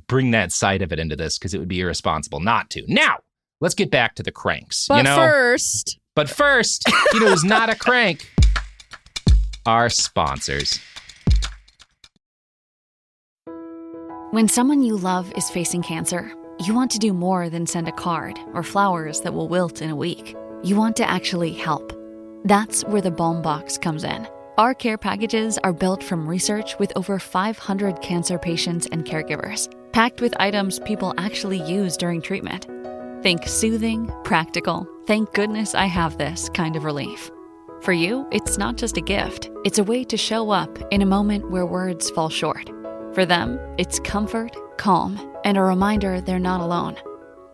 Speaker 3: bring that side of it into this because it would be irresponsible not to. Now, let's get back to the cranks.
Speaker 1: But first,
Speaker 3: who's not a crank? Our sponsors.
Speaker 6: When someone you love is facing cancer, you want to do more than send a card or flowers that will wilt in a week. You want to actually help. That's where the Balm Box comes in. Our care packages are built from research with over 500 cancer patients and caregivers, packed with items people actually use during treatment. Think soothing, practical, thank goodness I have this kind of relief. For you, it's not just a gift. It's a way to show up in a moment where words fall short. For them, it's comfort, calm, and a reminder they're not alone.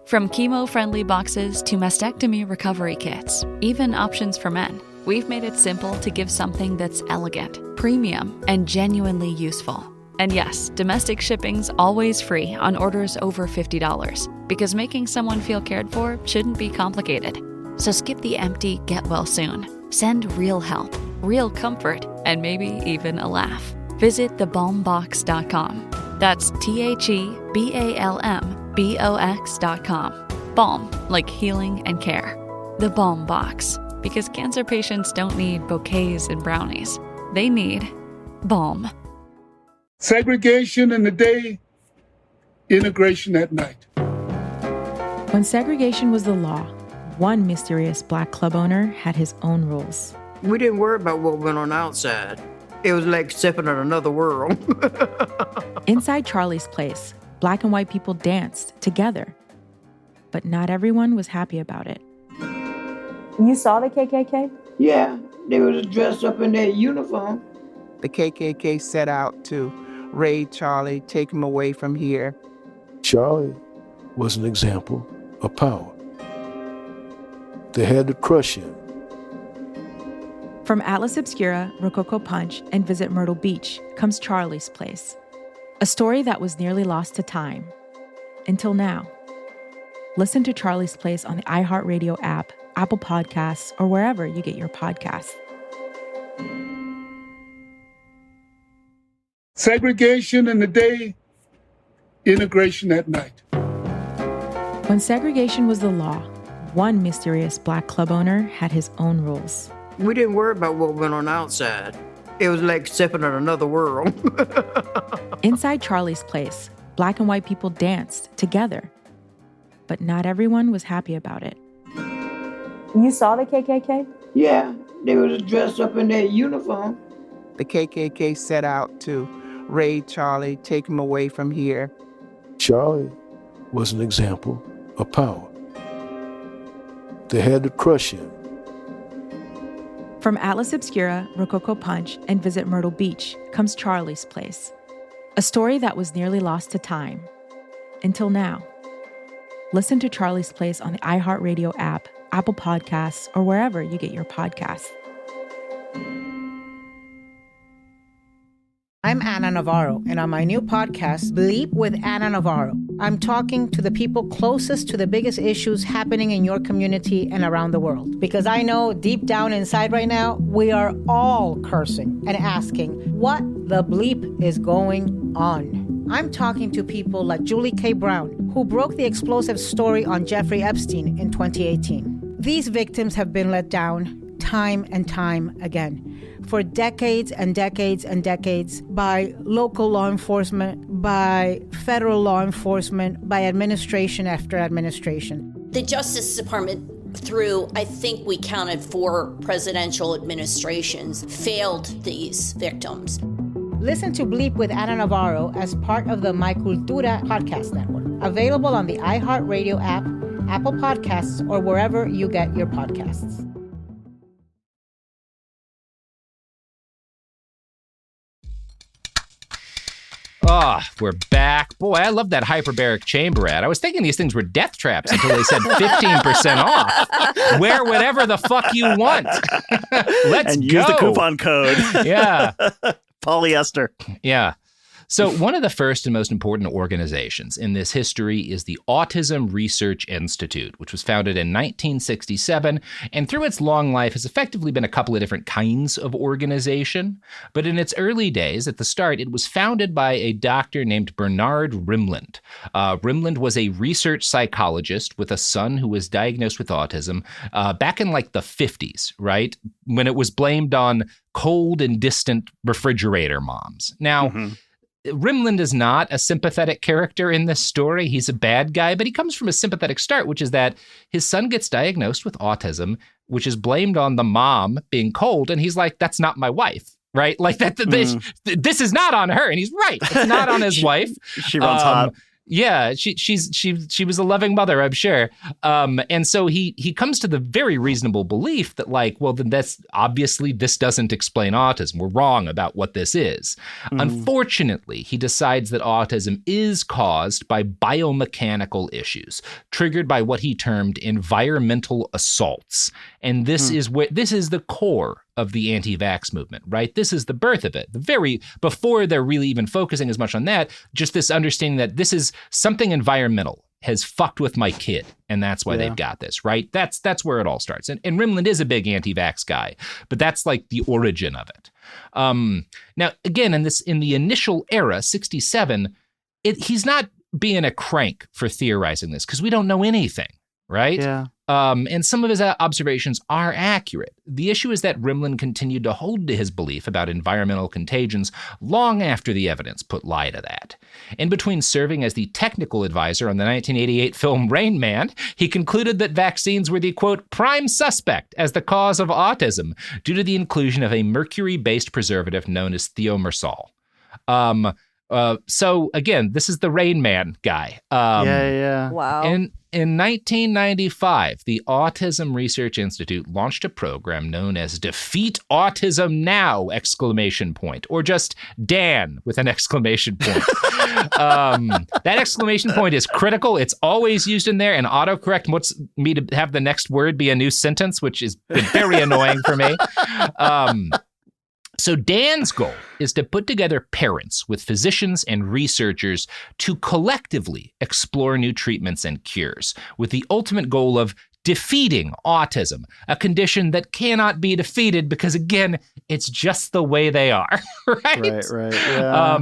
Speaker 6: From chemo-friendly boxes to mastectomy recovery kits, even options for men, we've made it simple to give something that's elegant, premium, and genuinely useful. And yes, domestic shipping's always free on orders over $50, because making someone feel cared for shouldn't be complicated. So skip the empty get well soon. Send real help, real comfort, and maybe even a laugh. Visit thebalmbox.com. That's TheBalmBox.com. Balm, like healing and care. The Balm Box, because cancer patients don't need bouquets and brownies. They need balm.
Speaker 15: Segregation in the day, integration at night.
Speaker 16: When segregation was the law, one mysterious black club owner had his own rules.
Speaker 17: We didn't worry about what went on outside. It was like stepping in another world.
Speaker 16: Inside Charlie's Place, black and white people danced together. But not everyone was happy about it.
Speaker 18: You saw the KKK?
Speaker 17: Yeah, they was dressed up in their uniform.
Speaker 19: The KKK set out to raid Charlie, take him away from here.
Speaker 12: Charlie was an example of power. They had to crush him.
Speaker 16: From Atlas Obscura, Rococo Punch, and Visit Myrtle Beach comes Charlie's Place. A story that was nearly lost to time. Until now. Listen to Charlie's Place on the iHeartRadio app, Apple Podcasts, or wherever you get your podcasts.
Speaker 15: Segregation in the day, integration at night.
Speaker 16: When segregation was the law, one mysterious black club owner had his own rules.
Speaker 17: We didn't worry about what went on outside. It was like stepping in another world.
Speaker 16: Inside Charlie's Place, black and white people danced together. But not everyone was happy about it.
Speaker 18: You saw the KKK?
Speaker 17: Yeah, they was dressed up in their uniform.
Speaker 19: The KKK set out to raid Charlie, take him away from here.
Speaker 12: Charlie was an example of power. They had to crush him.
Speaker 16: From Atlas Obscura, Rococo Punch, and Visit Myrtle Beach comes Charlie's Place. A story that was nearly lost to time. Until now. Listen to Charlie's Place on the iHeartRadio app, Apple Podcasts, or wherever you get your podcasts.
Speaker 20: I'm Anna Navarro, and on my new podcast, Bleep with Anna Navarro, I'm talking to the people closest to the biggest issues happening in your community and around the world. Because I know deep down inside right now, we are all cursing and asking what the bleep is going on. I'm talking to people like Julie K. Brown, who broke the explosive story on Jeffrey Epstein in 2018. These victims have been let down time and time again for decades and decades and decades by local law enforcement, by federal law enforcement, by administration after administration.
Speaker 21: The Justice Department, through, I think we counted 4 presidential administrations, failed these victims.
Speaker 20: Listen to Bleep with Anna Navarro as part of the My Cultura podcast network, available on the iHeartRadio app, Apple Podcasts, or wherever you get your podcasts.
Speaker 3: Oh, we're back. Boy, I love that hyperbaric chamber ad. I was thinking these things were death traps until they said 15% off. Wear whatever the fuck you want. Let's
Speaker 4: and
Speaker 3: go.
Speaker 4: Use the coupon code.
Speaker 3: Yeah.
Speaker 4: Polyester.
Speaker 3: Yeah. So one of the first and most important organizations in this history is the Autism Research Institute, which was founded in 1967, and through its long life has effectively been a couple of different kinds of organization. But in its early days, at the start, it was founded by a doctor named Bernard Rimland. Rimland was a research psychologist with a son who was diagnosed with autism back in like the 50s, right? When it was blamed on cold and distant refrigerator moms. Now, Rimland is not a sympathetic character in this story. He's a bad guy, but he comes from a sympathetic start, which is that his son gets diagnosed with autism, which is blamed on the mom being cold. And he's like, that's not my wife, right? Like that. This is not on her. And he's right. It's not on his wife.
Speaker 4: She runs hot.
Speaker 3: Yeah, she was a loving mother, I'm sure. And so he comes to the very reasonable belief that like, well, then this doesn't explain autism. We're wrong about what this is. Unfortunately, he decides that autism is caused by biomechanical issues triggered by what he termed environmental assaults. And this is the core of the anti-vax movement, right? This is the birth of it. Before they're really even focusing as much on that, just this understanding that this is something environmental has fucked with my kid, and that's why they've got this, right? That's where it all starts. And Rimland is a big anti-vax guy, but that's like the origin of it. Now, again, in the initial era, 67, he's not being a crank for theorizing this because we don't know anything, right?
Speaker 4: Yeah.
Speaker 3: And some of his observations are accurate. The issue is that Rimland continued to hold to his belief about environmental contagions long after the evidence put lie to that. In between serving as the technical advisor on the 1988 film Rain Man, he concluded that vaccines were the, quote, prime suspect as the cause of autism due to the inclusion of a mercury-based preservative known as thiomersal. So again, this is the Rain Man guy.
Speaker 1: Wow.
Speaker 3: In 1995, the Autism Research Institute launched a program known as Defeat Autism Now! Or just Dan with an exclamation point. That exclamation point is critical. It's always used in there, and autocorrect wants me to have the next word be a new sentence, which is very annoying for me. So Dan's goal is to put together parents with physicians and researchers to collectively explore new treatments and cures, with the ultimate goal of defeating autism, a condition that cannot be defeated because, again, it's just the way they are, right?
Speaker 4: Right, yeah.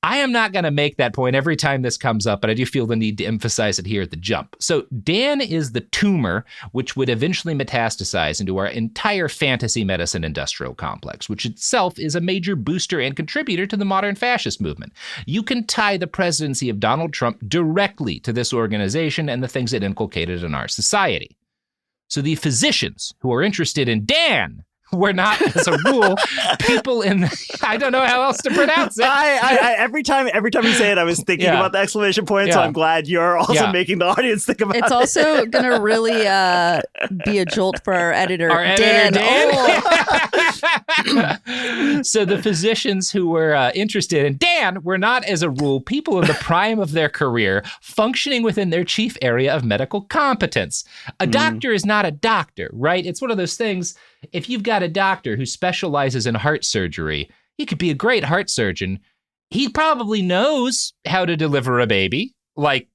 Speaker 3: I am not going to make that point every time this comes up, but I do feel the need to emphasize it here at the jump. So Dan is the tumor which would eventually metastasize into our entire fantasy medicine industrial complex, which itself is a major booster and contributor to the modern fascist movement. You can tie the presidency of Donald Trump directly to this organization and the things it inculcated in our society. So the physicians who are interested in Dan were not, as a rule, people in the, I don't know how else to pronounce it.
Speaker 4: I every time you say it, I was thinking about the exclamation point, so I'm glad you're also making the audience think about it.
Speaker 1: It's also going to really be a jolt for our editor, Dan.
Speaker 3: So the physicians who were interested in Dan were not, as a rule, people in the prime of their career, functioning within their chief area of medical competence. A doctor is not a doctor, right? It's one of those things. If you've got a doctor who specializes in heart surgery, he could be a great heart surgeon. He probably knows how to deliver a baby, like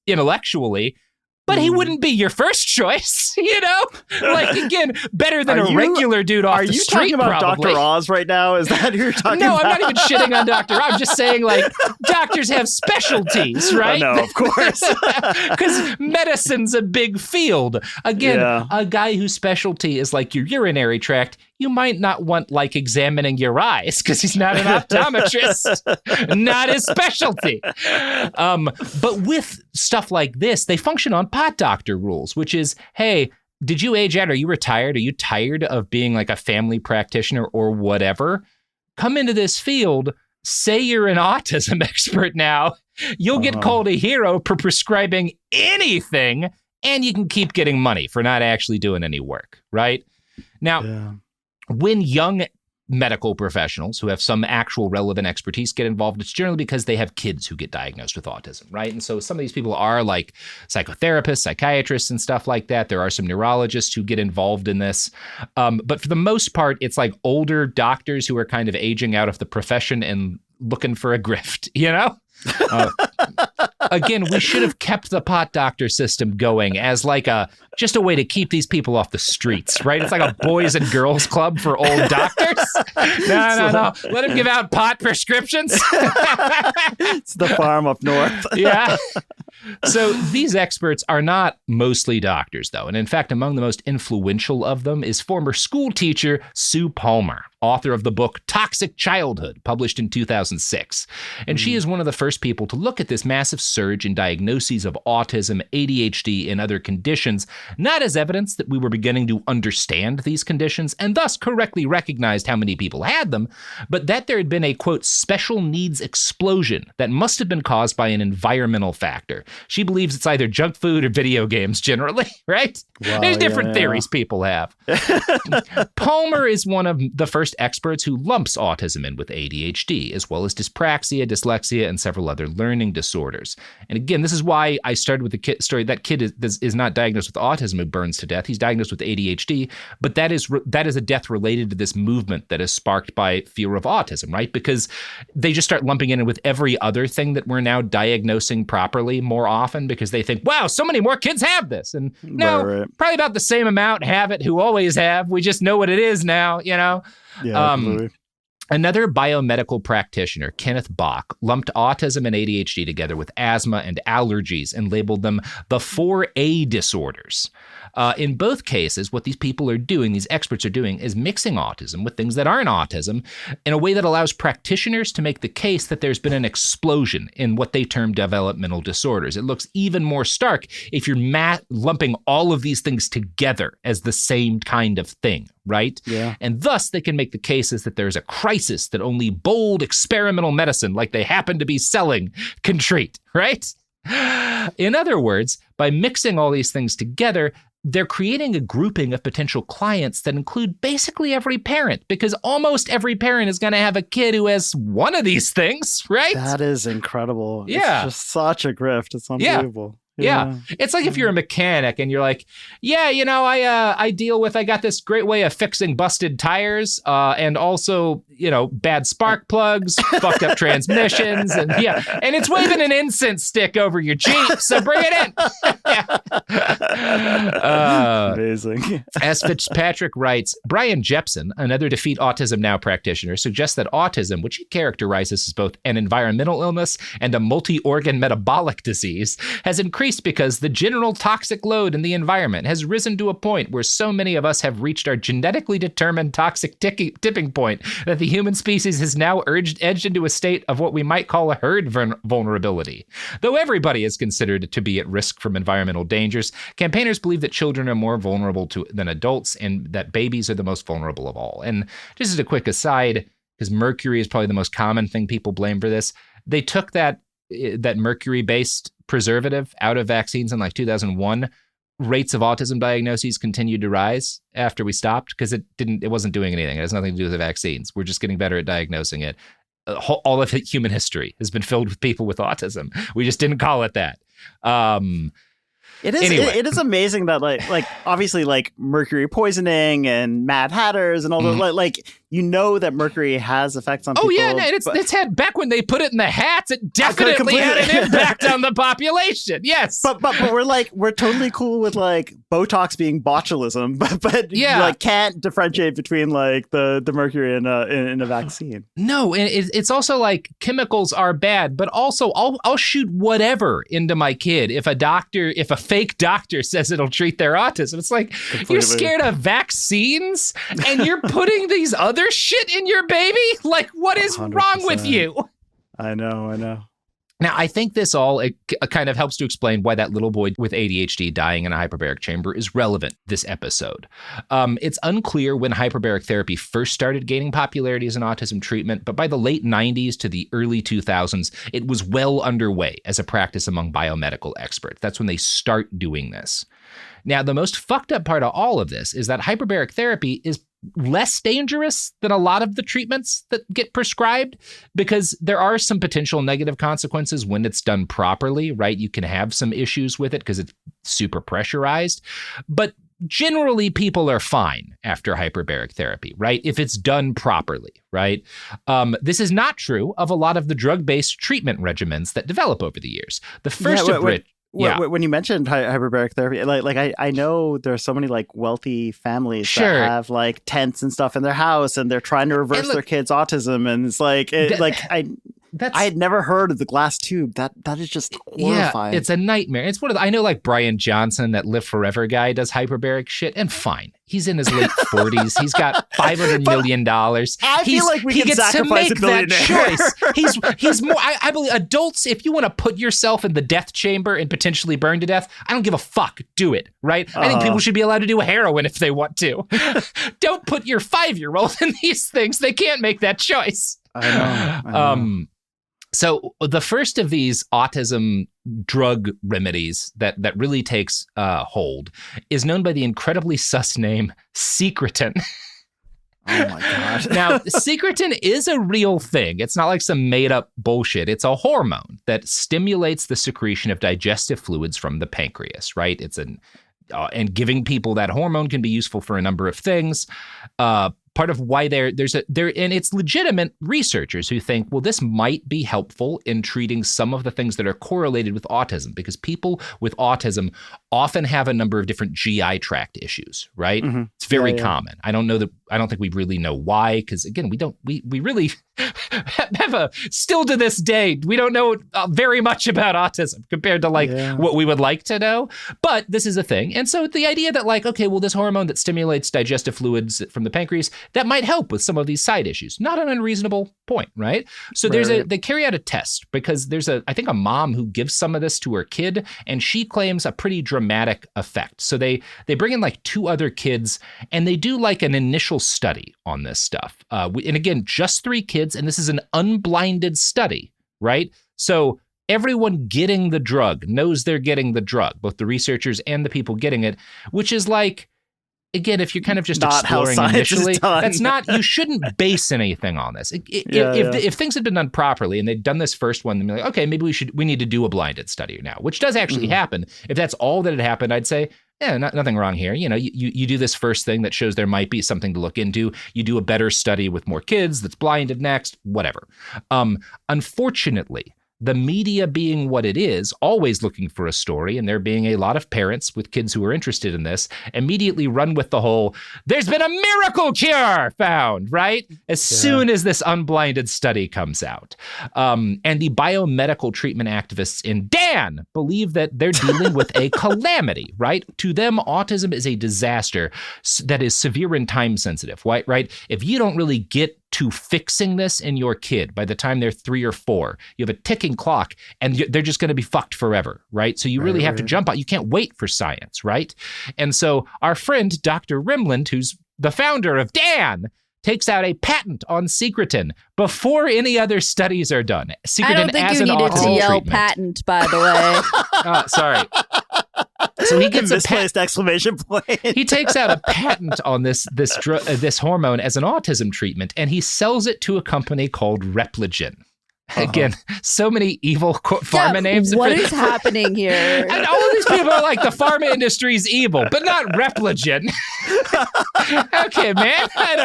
Speaker 3: intellectually, but he wouldn't be your first choice, you know? Like, again, better than a regular dude off the street,
Speaker 4: Are you talking about
Speaker 3: probably.
Speaker 4: Dr. Oz right now? Is that who you're talking about?
Speaker 3: No, I'm not even shitting on Dr. Oz. I'm just saying, like, doctors have specialties, right?
Speaker 4: No, of course.
Speaker 3: Because medicine's a big field. Again, a guy whose specialty is, like, your urinary tract, you might not want, like, examining your eyes because he's not an optometrist. Not his specialty. But with stuff like this, they function on pot doctor rules, which is, hey, did you age out? Are you retired? Are you tired of being like a family practitioner or whatever? Come into this field, say you're an autism expert now. You'll get called a hero for prescribing anything, and you can keep getting money for not actually doing any work, right? Now, when young medical professionals who have some actual relevant expertise get involved, it's generally because they have kids who get diagnosed with autism, right? And so some of these people are like psychotherapists, psychiatrists, and stuff like that. There are some neurologists who get involved in this. But for the most part, it's like older doctors who are kind of aging out of the profession and looking for a grift, you know? Again, we should have kept the pot doctor system going as like just a way to keep these people off the streets, right? It's like a boys and girls club for old doctors. No. Let them give out pot prescriptions.
Speaker 4: It's the farm up north.
Speaker 3: Yeah. So these experts are not mostly doctors, though. And in fact, among the most influential of them is former school teacher Sue Palmer, author of the book Toxic Childhood, published in 2006. And she is one of the first people to look at this massive surge in diagnoses of autism, ADHD, and other conditions, not as evidence that we were beginning to understand these conditions and thus correctly recognized how many people had them, but that there had been a, quote, special needs explosion that must have been caused by an environmental factor. She believes it's either junk food or video games generally, right?
Speaker 4: Wow,
Speaker 3: There's different theories people have. Palmer is one of the first experts who lumps autism in with ADHD, as well as dyspraxia, dyslexia, and several other learning disorders. And again, this is why I started with the story. That kid is not diagnosed with autism who burns to death. He's diagnosed with ADHD, but that is a death related to this movement that is sparked by fear of autism, right? Because they just start lumping in with every other thing that we're now diagnosing properly more often because they think, wow, so many more kids have this. And no,
Speaker 4: Right.
Speaker 3: probably about the same amount have it who always have. We just know what it is now, you know?
Speaker 4: Yeah, completely.
Speaker 3: Another biomedical practitioner, Kenneth Bach, lumped autism and ADHD together with asthma and allergies and labeled them the 4A disorders. In both cases, what these people are doing, these experts are doing, is mixing autism with things that aren't autism in a way that allows practitioners to make the case that there's been an explosion in what they term developmental disorders. It looks even more stark if you're lumping all of these things together as the same kind of thing, right?
Speaker 4: Yeah.
Speaker 3: And thus, they can make the cases that there's a crisis that only bold experimental medicine, like they happen to be selling, can treat, right? In other words, by mixing all these things together, they're creating a grouping of potential clients that include basically every parent, because almost every parent is going to have a kid who has one of these things, right?
Speaker 4: That is incredible.
Speaker 3: Yeah.
Speaker 4: It's just such a grift. It's unbelievable.
Speaker 3: Yeah. It's like if you're a mechanic and you're like, yeah, you know, I got this great way of fixing busted tires and also, you know, bad spark plugs, fucked up transmissions. And it's waving an incense stick over your Jeep. So bring it in.
Speaker 4: Amazing.
Speaker 3: As Fitzpatrick writes, Brian Jepson, another Defeat Autism Now practitioner, suggests that autism, which he characterizes as both an environmental illness and a multi-organ metabolic disease, has increased because the general toxic load in the environment has risen to a point where so many of us have reached our genetically determined toxic tipping point that the human species has now edged into a state of what we might call a herd vulnerability. Though everybody is considered to be at risk from environmental dangers, campaigners believe that children are more vulnerable than adults and that babies are the most vulnerable of all. And just as a quick aside, because mercury is probably the most common thing people blame for this, they took that mercury-based preservative out of vaccines in like 2001. Rates of autism diagnoses continued to rise after we stopped because it wasn't doing anything. It has nothing to do with the vaccines. We're just getting better at diagnosing it. All of human history has been filled with people with autism. We just didn't call it that.
Speaker 4: It is amazing that like obviously like mercury poisoning and Mad Hatters and all those like you know that mercury has effects on people.
Speaker 3: Oh yeah, no, it's had back when they put it in the hats, it definitely had an impact on the population. Yes.
Speaker 4: But we're totally cool with like Botox being botulism, but
Speaker 3: yeah,
Speaker 4: you like can't differentiate between like the mercury in a vaccine.
Speaker 3: No, and it's also like chemicals are bad, but also I'll shoot whatever into my kid if a fake doctor says it'll treat their autism. It's like, completely. You're scared of vaccines and you're putting these other shit in your baby? Like, what is 100%. Wrong with you?
Speaker 4: I know.
Speaker 3: Now, I think this all kind of helps to explain why that little boy with ADHD dying in a hyperbaric chamber is relevant this episode. It's unclear when hyperbaric therapy first started gaining popularity as an autism treatment, but by the late 90s to the early 2000s, it was well underway as a practice among biomedical experts. That's when they start doing this. Now, the most fucked up part of all of this is that hyperbaric therapy is less dangerous than a lot of the treatments that get prescribed, because there are some potential negative consequences when it's done properly, right? You can have some issues with it because it's super pressurized, but generally people are fine after hyperbaric therapy, right? If it's done properly, right? This is not true of a lot of the drug-based treatment regimens that develop over the years. The first of which,
Speaker 4: when you mentioned hyperbaric therapy, I know there's so many like wealthy families that have like tents and stuff in their house, and they're trying to reverse their kids' autism, and it's I had never heard of the glass tube. That is just horrifying.
Speaker 3: Yeah, it's a nightmare. It's one of I know like Brian Johnson, that Live Forever guy, does hyperbaric shit, and fine. He's in his late 40s. He's got $500 million.
Speaker 4: I feel like he gets to make that
Speaker 3: choice. He's more. I believe adults, if you want to put yourself in the death chamber and potentially burn to death, I don't give a fuck. Do it, right? I think people should be allowed to do heroin if they want to. Don't put your 5-year-old in these things. They can't make that choice.
Speaker 4: I know.
Speaker 3: So the first of these autism drug remedies that really takes hold is known by the incredibly sus name Secretin.
Speaker 4: Oh my God.
Speaker 3: Now, Secretin is a real thing. It's not like some made up bullshit. It's a hormone that stimulates the secretion of digestive fluids from the pancreas, right? It's and giving people that hormone can be useful for a number of things. Part of why and it's legitimate researchers who think, well, this might be helpful in treating some of the things that are correlated with autism, because people with autism often have a number of different GI tract issues, right? Mm-hmm. It's very common. I don't think we really know why, because again, we really have still to this day, we don't know very much about autism compared to what we would like to know, but this is a thing. And so the idea that okay, well, this hormone that stimulates digestive fluids from the pancreas, that might help with some of these side issues. Not an unreasonable point, right? So they carry out a test, because there's I think a mom who gives some of this to her kid, and she claims a pretty dramatic effect. So they bring in 2 other kids, and they do an initial study on this stuff. And again, just 3 kids, and this is an unblinded study, right? So everyone getting the drug knows they're getting the drug, both the researchers and the people getting it, which is again, if you're kind of just
Speaker 4: not
Speaker 3: exploring
Speaker 4: how
Speaker 3: initially,
Speaker 4: that's
Speaker 3: not, you shouldn't base anything on this. If things had been done properly and they'd done this first one, then be okay, maybe we need to do a blinded study now, which does actually happen. If that's all that had happened, I'd say, nothing wrong here. You do this first thing that shows there might be something to look into. You do a better study with more kids that's blinded next, whatever. Unfortunately, the media being what it is, always looking for a story, and there being a lot of parents with kids who are interested in this, immediately run with the whole, there's been a miracle cure found, right? As soon as this unblinded study comes out. And the biomedical treatment activists in Dan believe that they're dealing with a calamity, right? To them, autism is a disaster that is severe and time sensitive, right? If you don't really get to fixing this in your kid by the time they're 3 or 4, you have a ticking clock, and they're just going to be fucked forever, right? So you really have to jump out. You can't wait for science, right? And so our friend, Dr. Rimland, who's the founder of Dan, takes out a patent on Secretin before any other studies are done. Secretin
Speaker 1: I don't think you needed to yell
Speaker 3: treatment.
Speaker 1: patent, by the way.
Speaker 3: Sorry. So he gets
Speaker 4: misplaced exclamation point.
Speaker 3: He takes out a patent on this hormone as an autism treatment, and he sells it to a company called Repligen. Again, so many evil pharma names.
Speaker 1: What is happening here?
Speaker 3: And all of these people are like, the pharma industry's evil, but not Repligen. Okay, man. I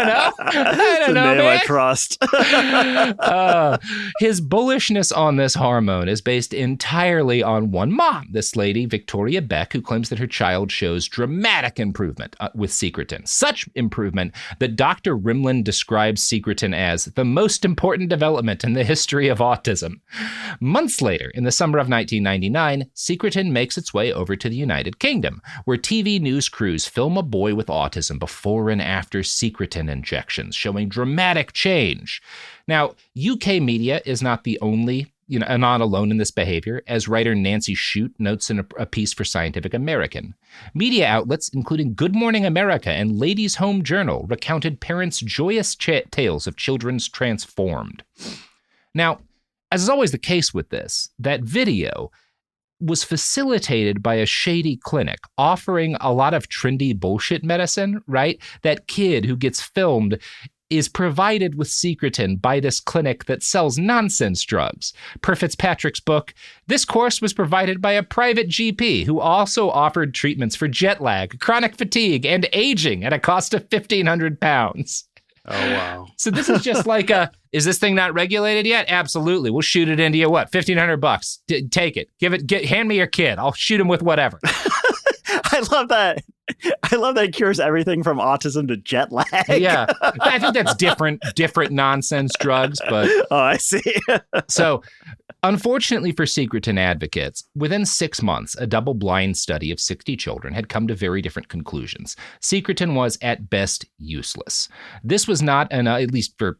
Speaker 3: don't know, man.
Speaker 4: I trust.
Speaker 3: His bullishness on this hormone is based entirely on one mom, this lady, Victoria Beck, who claims that her child shows dramatic improvement with Secretin. Such improvement that Dr. Rimland describes Secretin as the most important development in the history of autism. Months later, in the summer of 1999, Secretin makes its way over to the United Kingdom, where TV news crews film a boy with autism before and after Secretin injections, showing dramatic change. Now, UK media is not the only, not alone in this behavior, as writer Nancy Shute notes in a piece for Scientific American. Media outlets, including Good Morning America and Ladies' Home Journal, recounted parents' joyous tales of children's transformed. Now, as is always the case with this, that video was facilitated by a shady clinic offering a lot of trendy bullshit medicine, right? That kid who gets filmed is provided with Secretin by this clinic that sells nonsense drugs. Per Fitzpatrick's book, this course was provided by a private GP who also offered treatments for jet lag, chronic fatigue, and aging at a cost of £1,500.
Speaker 4: Oh, wow.
Speaker 3: So this is just like is this thing not regulated yet? Absolutely. We'll shoot it into you, what, $1,500? Take it. Hand me your kid. I'll shoot him with whatever.
Speaker 4: I love that. I love that it cures everything from autism to jet lag.
Speaker 3: Yeah. I think that's different nonsense drugs, but...
Speaker 4: Oh, I see.
Speaker 3: So, unfortunately for Secretin advocates, within 6 months, a double-blind study of 60 children had come to very different conclusions. Secretin was, at best, useless. This was not, at least for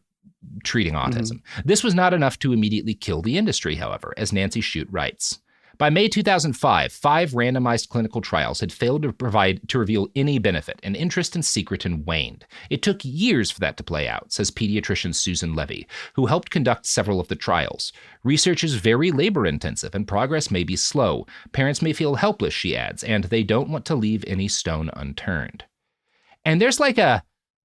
Speaker 3: treating autism, this was not enough to immediately kill the industry, however, as Nancy Shute writes. By May 2005, 5 randomized clinical trials had failed to reveal any benefit, and interest in Secretin waned. It took years for that to play out, says pediatrician Susan Levy, who helped conduct several of the trials. Research is very labor-intensive, and progress may be slow. Parents may feel helpless, she adds, and they don't want to leave any stone unturned. And there's like a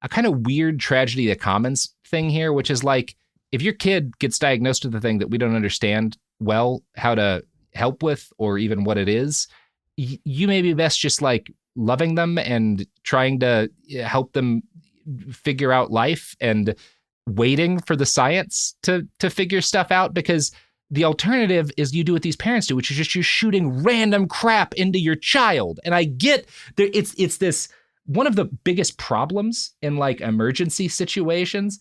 Speaker 3: kind of weird tragedy of the commons thing here, which is like, if your kid gets diagnosed with a thing that we don't understand well how to help with, or even what it is, you may be best just like loving them and trying to help them figure out life and waiting for the science to figure stuff out, because the alternative is you do what these parents do, which is just you're shooting random crap into your child. And I get there, it's this one of the biggest problems in like emergency situations.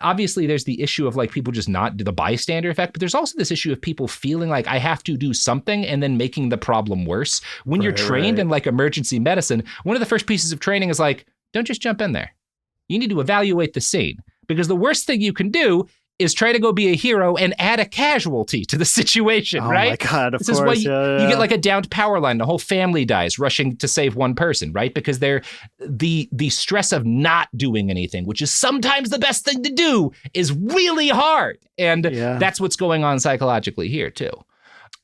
Speaker 3: Obviously, there's the issue of like people just not do the bystander effect, but there's also this issue of people feeling like I have to do something and then making the problem worse. When you're trained in like emergency medicine, one of the first pieces of training is like, don't just jump in there. You need to evaluate the scene, because the worst thing you can do is try to go be a hero and add a casualty to the situation, right?
Speaker 4: Oh my God, of
Speaker 3: this
Speaker 4: course.
Speaker 3: Is why you get like a downed power line. The whole family dies rushing to save one person, right? Because they're the stress of not doing anything, which is sometimes the best thing to do, is really hard. And that's what's going on psychologically here too.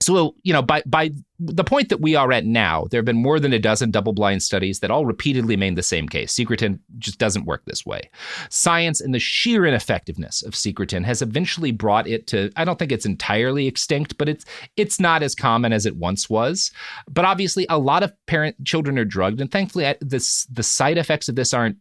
Speaker 3: So, by the point that we are at now, there have been more than a dozen double-blind studies that all repeatedly made the same case. Secretin just doesn't work this way. Science and the sheer ineffectiveness of Secretin has eventually brought it to, I don't think it's entirely extinct, but it's not as common as it once was. But obviously, a lot of children are drugged, and thankfully, the side effects of this aren't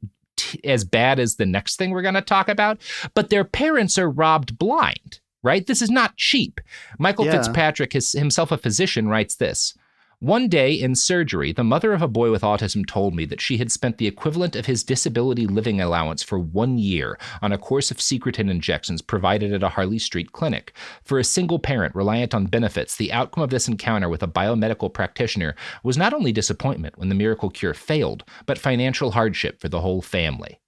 Speaker 3: as bad as the next thing we're going to talk about, but their parents are robbed blind. Right? This is not cheap. Michael Fitzpatrick, himself a physician, writes this. One day in surgery, the mother of a boy with autism told me that she had spent the equivalent of his disability living allowance for 1 year on a course of Secretin injections provided at a Harley Street clinic. For a single parent reliant on benefits, the outcome of this encounter with a biomedical practitioner was not only disappointment when the miracle cure failed, but financial hardship for the whole family.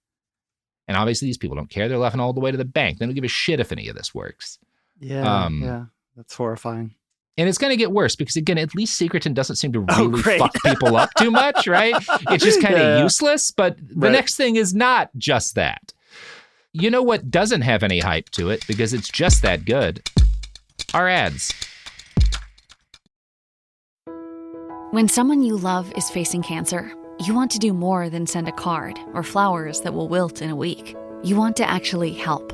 Speaker 3: And obviously these people don't care. They're laughing all the way to the bank. They don't give a shit if any of this works.
Speaker 4: Yeah, that's horrifying.
Speaker 3: And it's going to get worse because, again, at least Secretin doesn't seem to really fuck people up too much, right? It's just kind of useless. But the next thing is not just that. You know what doesn't have any hype to it because it's just that good? Our ads.
Speaker 6: When someone you love is facing cancer, you want to do more than send a card or flowers that will wilt in a week. You want to actually help.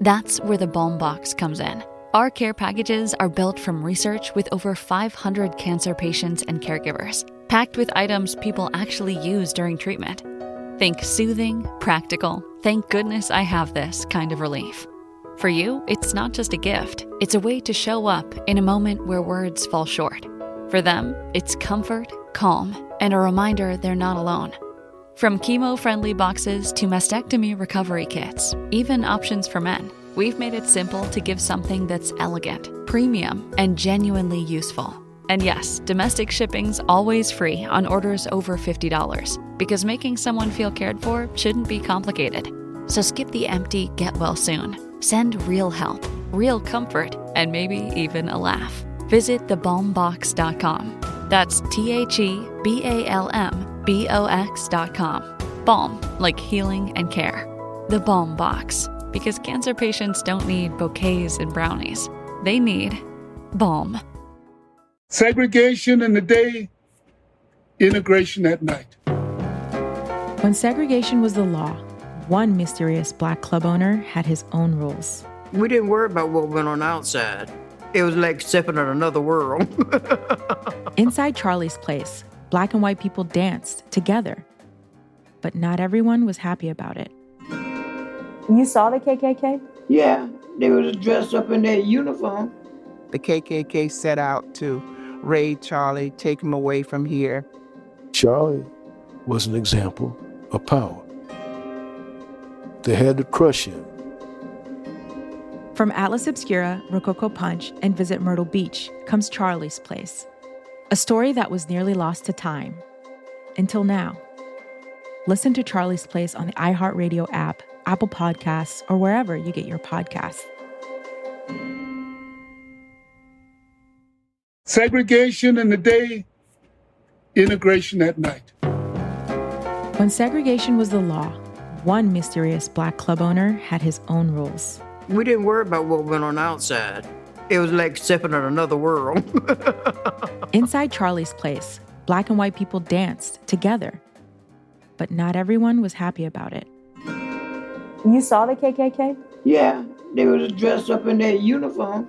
Speaker 6: That's where the Balm Box comes in. Our care packages are built from research with over 500 cancer patients and caregivers, packed with items people actually use during treatment. Think soothing, practical, thank goodness I have this kind of relief. For you, it's not just a gift. It's a way to show up in a moment where words fall short. For them, it's comfort, calm, and a reminder they're not alone. From chemo-friendly boxes to mastectomy recovery kits, even options for men, we've made it simple to give something that's elegant, premium, and genuinely useful. And yes, domestic shipping's always free on orders over $50, because making someone feel cared for shouldn't be complicated. So skip the empty get well soon. Send real help, real comfort, and maybe even a laugh. Visit thebalmbox.com. That's TheBalmBox.com. Balm, like healing and care. The Balm Box, because cancer patients don't need bouquets and brownies. They need balm.
Speaker 15: Segregation in the day, integration at night.
Speaker 16: When segregation was the law, one mysterious black club owner had his own rules.
Speaker 17: We didn't worry about what went on outside. It was like stepping in another world.
Speaker 16: Inside Charlie's place, black and white people danced together. But not everyone was happy about it.
Speaker 18: You saw the KKK?
Speaker 17: Yeah, they was dressed up in their uniform.
Speaker 19: The KKK set out to raid Charlie, take him away from here.
Speaker 12: Charlie was an example of power. They had to crush him.
Speaker 16: From Atlas Obscura, Rococo Punch, and Visit Myrtle Beach comes Charlie's Place. A story that was nearly lost to time. Until now. Listen to Charlie's Place on the iHeartRadio app, Apple Podcasts, or wherever you get your podcasts.
Speaker 15: Segregation in the day, integration at night.
Speaker 16: When segregation was the law, one mysterious black club owner had his own rules.
Speaker 17: We didn't worry about what went on outside. It was like stepping in another world.
Speaker 16: Inside Charlie's Place, black and white people danced together. But not everyone was happy about it.
Speaker 18: You saw the KKK?
Speaker 17: Yeah, they was dressed up in their uniform.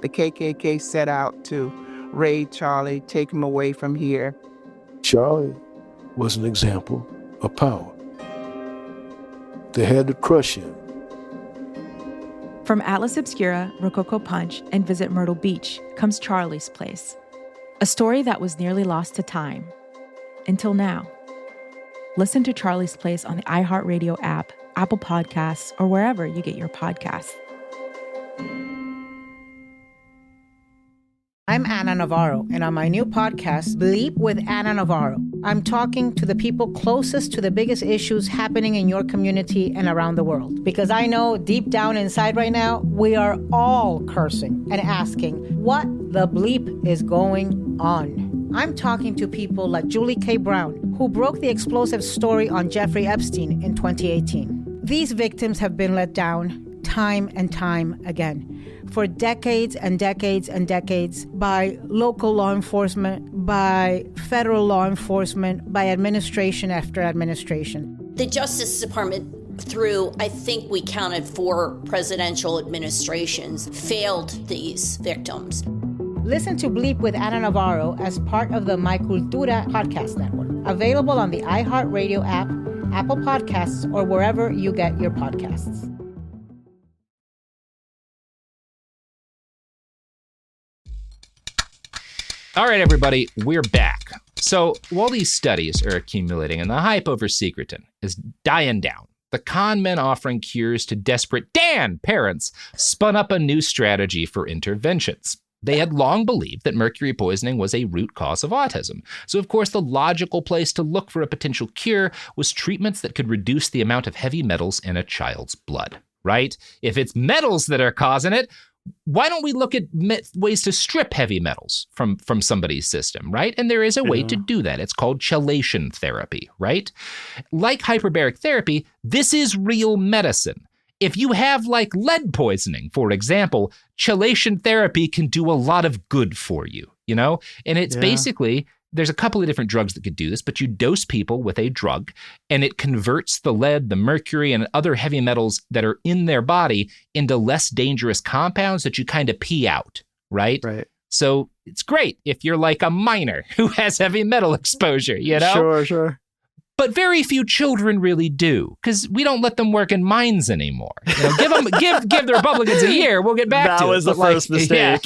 Speaker 19: The KKK set out to raid Charlie, take him away from here.
Speaker 12: Charlie was an example of power. They had to crush him.
Speaker 16: From Atlas Obscura, Rococo Punch, and Visit Myrtle Beach comes Charlie's Place. A story that was nearly lost to time. Until now. Listen to Charlie's Place on the iHeartRadio app, Apple Podcasts, or wherever you get your podcasts.
Speaker 20: I'm Anna Navarro, and on my new podcast, Bleep with Anna Navarro, I'm talking to the people closest to the biggest issues happening in your community and around the world. Because I know deep down inside right now, we are all cursing and asking what the bleep is going on. I'm talking to people like Julie K. Brown, who broke the explosive story on Jeffrey Epstein in 2018. These victims have been let down time and time again. For decades and decades and decades by local law enforcement, by federal law enforcement, by administration after administration.
Speaker 21: The Justice Department, through, I think we counted 4 presidential administrations, failed these victims.
Speaker 20: Listen to Bleep with Anna Navarro as part of the My Cultura podcast network. Available on the iHeartRadio app, Apple Podcasts, or wherever you get your podcasts.
Speaker 3: All right, everybody, we're back. So while these studies are accumulating and the hype over secretin is dying down, the con men offering cures to desperate parents spun up a new strategy for interventions. They had long believed that mercury poisoning was a root cause of autism. So, of course, the logical place to look for a potential cure was treatments that could reduce the amount of heavy metals in a child's blood, right? If it's metals that are causing it, why don't we look at ways to strip heavy metals from somebody's system, right? And there is a way to do that. It's called chelation therapy, right? Like hyperbaric therapy, this is real medicine. If you have like lead poisoning, for example, chelation therapy can do a lot of good for you, you know? And it's basically, there's a couple of different drugs that could do this, but you dose people with a drug and it converts the lead, the mercury, and other heavy metals that are in their body into less dangerous compounds that you kind of pee out, right?
Speaker 4: Right.
Speaker 3: So it's great if you're like a miner who has heavy metal exposure, you know?
Speaker 4: Sure.
Speaker 3: But very few children really do, because we don't let them work in mines anymore. You know, give the Republicans a year, we'll get back to it.
Speaker 4: That was the first mistake.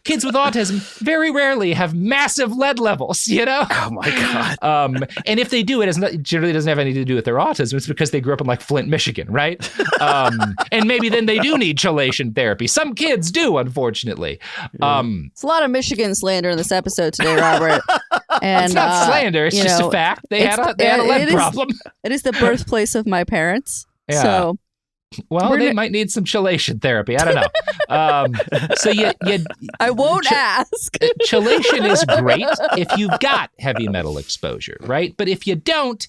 Speaker 3: Kids with autism very rarely have massive lead levels, you know?
Speaker 4: Oh my God.
Speaker 3: And if they do, it generally doesn't have anything to do with their autism. It's because they grew up in like Flint, Michigan, right? And maybe then they do need chelation therapy. Some kids do, unfortunately.
Speaker 1: It's a lot of Michigan slander in this episode today, Robert. And
Speaker 3: it's not slander, it's just a fact. They had a lead problem.
Speaker 1: It is the birthplace of my parents.
Speaker 3: Yeah.
Speaker 1: So,
Speaker 3: they might need some chelation therapy. I don't know.
Speaker 1: I won't ask.
Speaker 3: Chelation is great if you've got heavy metal exposure, right? But if you don't,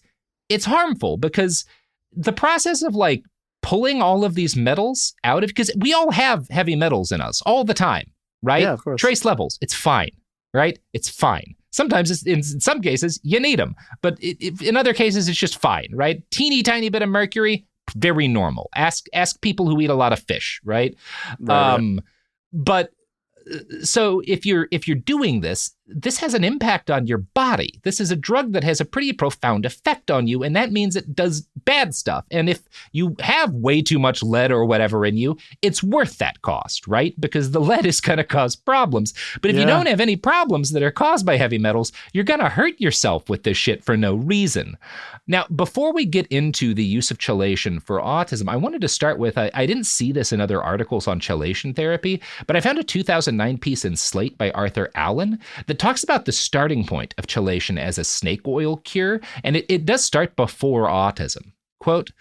Speaker 3: it's harmful because the process of like pulling all of these metals out of, because we all have heavy metals in us all the time. right?
Speaker 4: Yeah, of course.
Speaker 3: Trace levels, it's fine, right? It's fine. Sometimes, in some cases, you need them. But in other cases, it's just fine, right? Teeny tiny bit of mercury, very normal. Ask people who eat a lot of fish, right?
Speaker 4: Right.
Speaker 3: But so if you're doing this has an impact on your body. This is a drug that has a pretty profound effect on you, and that means it does bad stuff. And if you have way too much lead or whatever in you, it's worth that cost, right? Because the lead is going to cause problems. But if you don't have any problems that are caused by heavy metals, you're going to hurt yourself with this shit for no reason. Now, before we get into the use of chelation for autism, I wanted to start with, I didn't see this in other articles on chelation therapy, but I found a 2009 piece in Slate by Arthur Allen that talks about the starting point of chelation as a snake oil cure, and it does start before autism. Quote,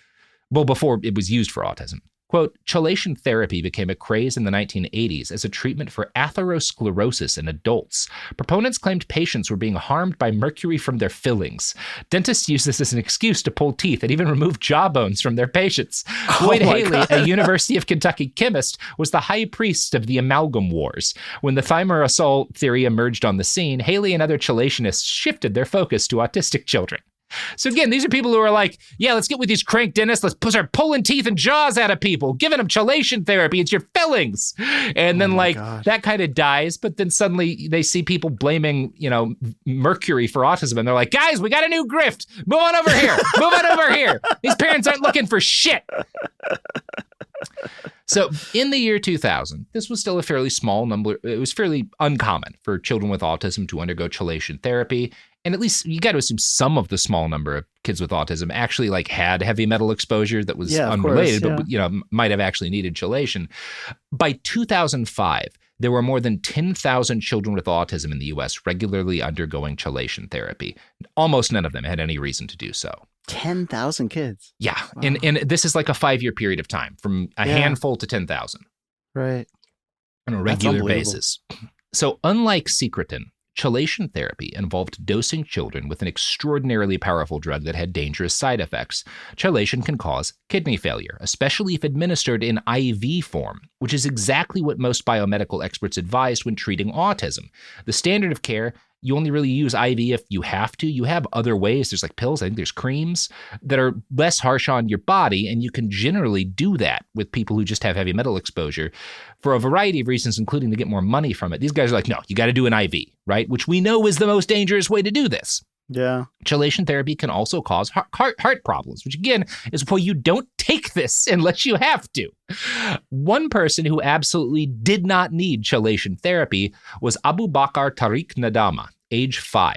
Speaker 3: before it was used for autism. Quote, chelation therapy became a craze in the 1980s as a treatment for atherosclerosis in adults. Proponents claimed patients were being harmed by mercury from their fillings. Dentists used this as an excuse to pull teeth and even remove jawbones from their patients. Floyd Haley, a University of Kentucky chemist, was the high priest of the amalgam wars. When the thimerosal theory emerged on the scene, Haley and other chelationists shifted their focus to autistic children. So again, these are people who are like, yeah, let's get with these crank dentists. Let's start pulling teeth and jaws out of people, giving them chelation therapy. It's your fillings. And then that kind of dies. But then suddenly they see people blaming, mercury for autism. And they're like, guys, we got a new grift. Move on over here. Move on over here. These parents aren't looking for shit. So in the year 2000, this was still a fairly small number. It was fairly uncommon for children with autism to undergo chelation therapy. And at least you got to assume some of the small number of kids with autism actually had heavy metal exposure that was unrelated, but might have actually needed chelation. By 2005, there were more than 10,000 children with autism in the U.S. regularly undergoing chelation therapy. Almost none of them had any reason to do so.
Speaker 4: 10,000 kids.
Speaker 3: Yeah. Wow. And this is like a 5-year period of time, from a handful to 10,000.
Speaker 4: Right.
Speaker 3: On a regular basis. So unlike secretin, chelation therapy involved dosing children with an extraordinarily powerful drug that had dangerous side effects. Chelation can cause kidney failure, especially if administered in IV form, which is exactly what most biomedical experts advised when treating autism. The standard of care, you only really use IV if you have to. You have other ways. There's like pills. I think there's creams that are less harsh on your body, and you can generally do that with people who just have heavy metal exposure for a variety of reasons, including to get more money from it. These guys are like, no, you got to do an IV, right? Which we know is the most dangerous way to do this.
Speaker 4: Yeah.
Speaker 3: Chelation therapy can also cause heart problems, which again is why you don't take this unless you have to. One person who absolutely did not need chelation therapy was Abu Bakr Tariq Nadama, age 5.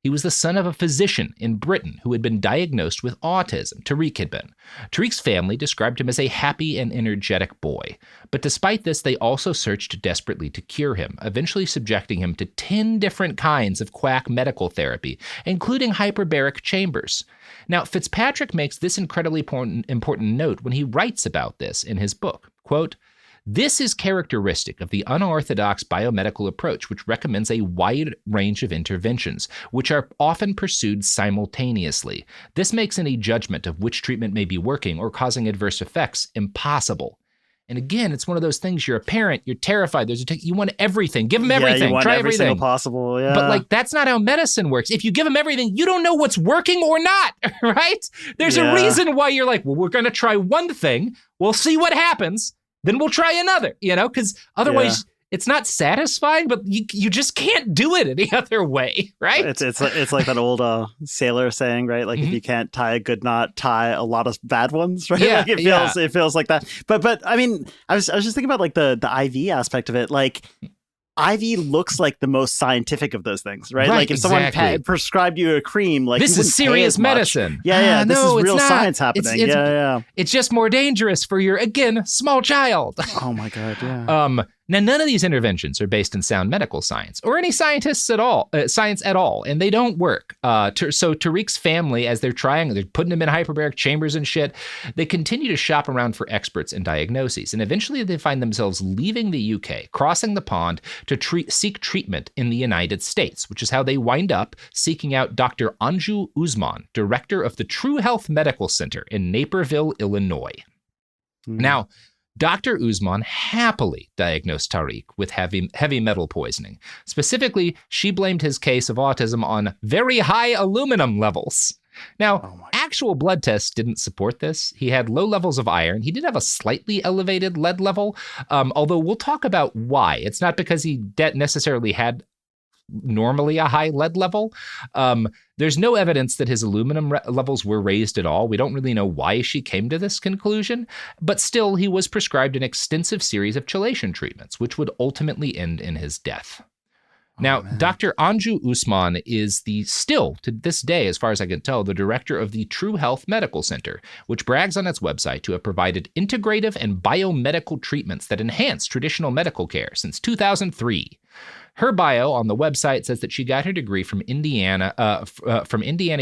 Speaker 3: He was the son of a physician in Britain who had been diagnosed with autism. Tariq had been. Tariq's family described him as a happy and energetic boy. But despite this, they also searched desperately to cure him, eventually subjecting him to 10 different kinds of quack medical therapy, including hyperbaric chambers. Now, Fitzpatrick makes this incredibly important note when he writes about this in his book. Quote, this is characteristic of the unorthodox biomedical approach, which recommends a wide range of interventions, which are often pursued simultaneously. This makes any judgment of which treatment may be working or causing adverse effects impossible. And again, it's one of those things, you're a parent, you're terrified, you want everything, give them everything,
Speaker 4: you want
Speaker 3: try
Speaker 4: every
Speaker 3: everything.
Speaker 4: Single possible, yeah.
Speaker 3: But that's not how medicine works. If you give them everything, you don't know what's working or not, right? There's a reason why you're like, well, we're going to try one thing, we'll see what happens, then we'll try another, because otherwise it's not satisfying, but you just can't do it any other way, right?
Speaker 4: It's like that old sailor saying, right? Like, if you can't tie a good knot, tie a lot of bad ones, right?
Speaker 3: Yeah,
Speaker 4: it feels like that. But I mean, I was just thinking about like the IV aspect of it. Like, IV looks like the most scientific of those things, right? Like if someone prescribed you a cream, like
Speaker 3: this is serious medicine.
Speaker 4: Yeah, this is real science happening.
Speaker 3: It's just more dangerous for your, again, small child.
Speaker 4: Oh my God, yeah.
Speaker 3: Now, none of these interventions are based in sound medical science or any science at all, and they don't work. So Tariq's family, as they're putting him in hyperbaric chambers and shit, they continue to shop around for experts and diagnoses, and eventually they find themselves leaving the UK, crossing the pond to seek treatment in the United States, which is how they wind up seeking out Dr. Anju Usman, director of the True Health Medical Center in Naperville, Illinois. Now, Dr. Usman happily diagnosed Tariq with heavy metal poisoning. Specifically, she blamed his case of autism on very high aluminum levels. Now, actual blood tests didn't support this. He had low levels of iron. He did have a slightly elevated lead level, although we'll talk about why. It's not because he necessarily had normally a high lead level. There's no evidence that his aluminum levels were raised at all. We don't really know why she came to this conclusion, but still he was prescribed an extensive series of chelation treatments, which would ultimately end in his death. Now, Dr. Anju Usman is still, to this day, as far as I can tell, the director of the True Health Medical Center, which brags on its website to have provided integrative and biomedical treatments that enhance traditional medical care since 2003. Her bio on the website says that she got her degree from Indiana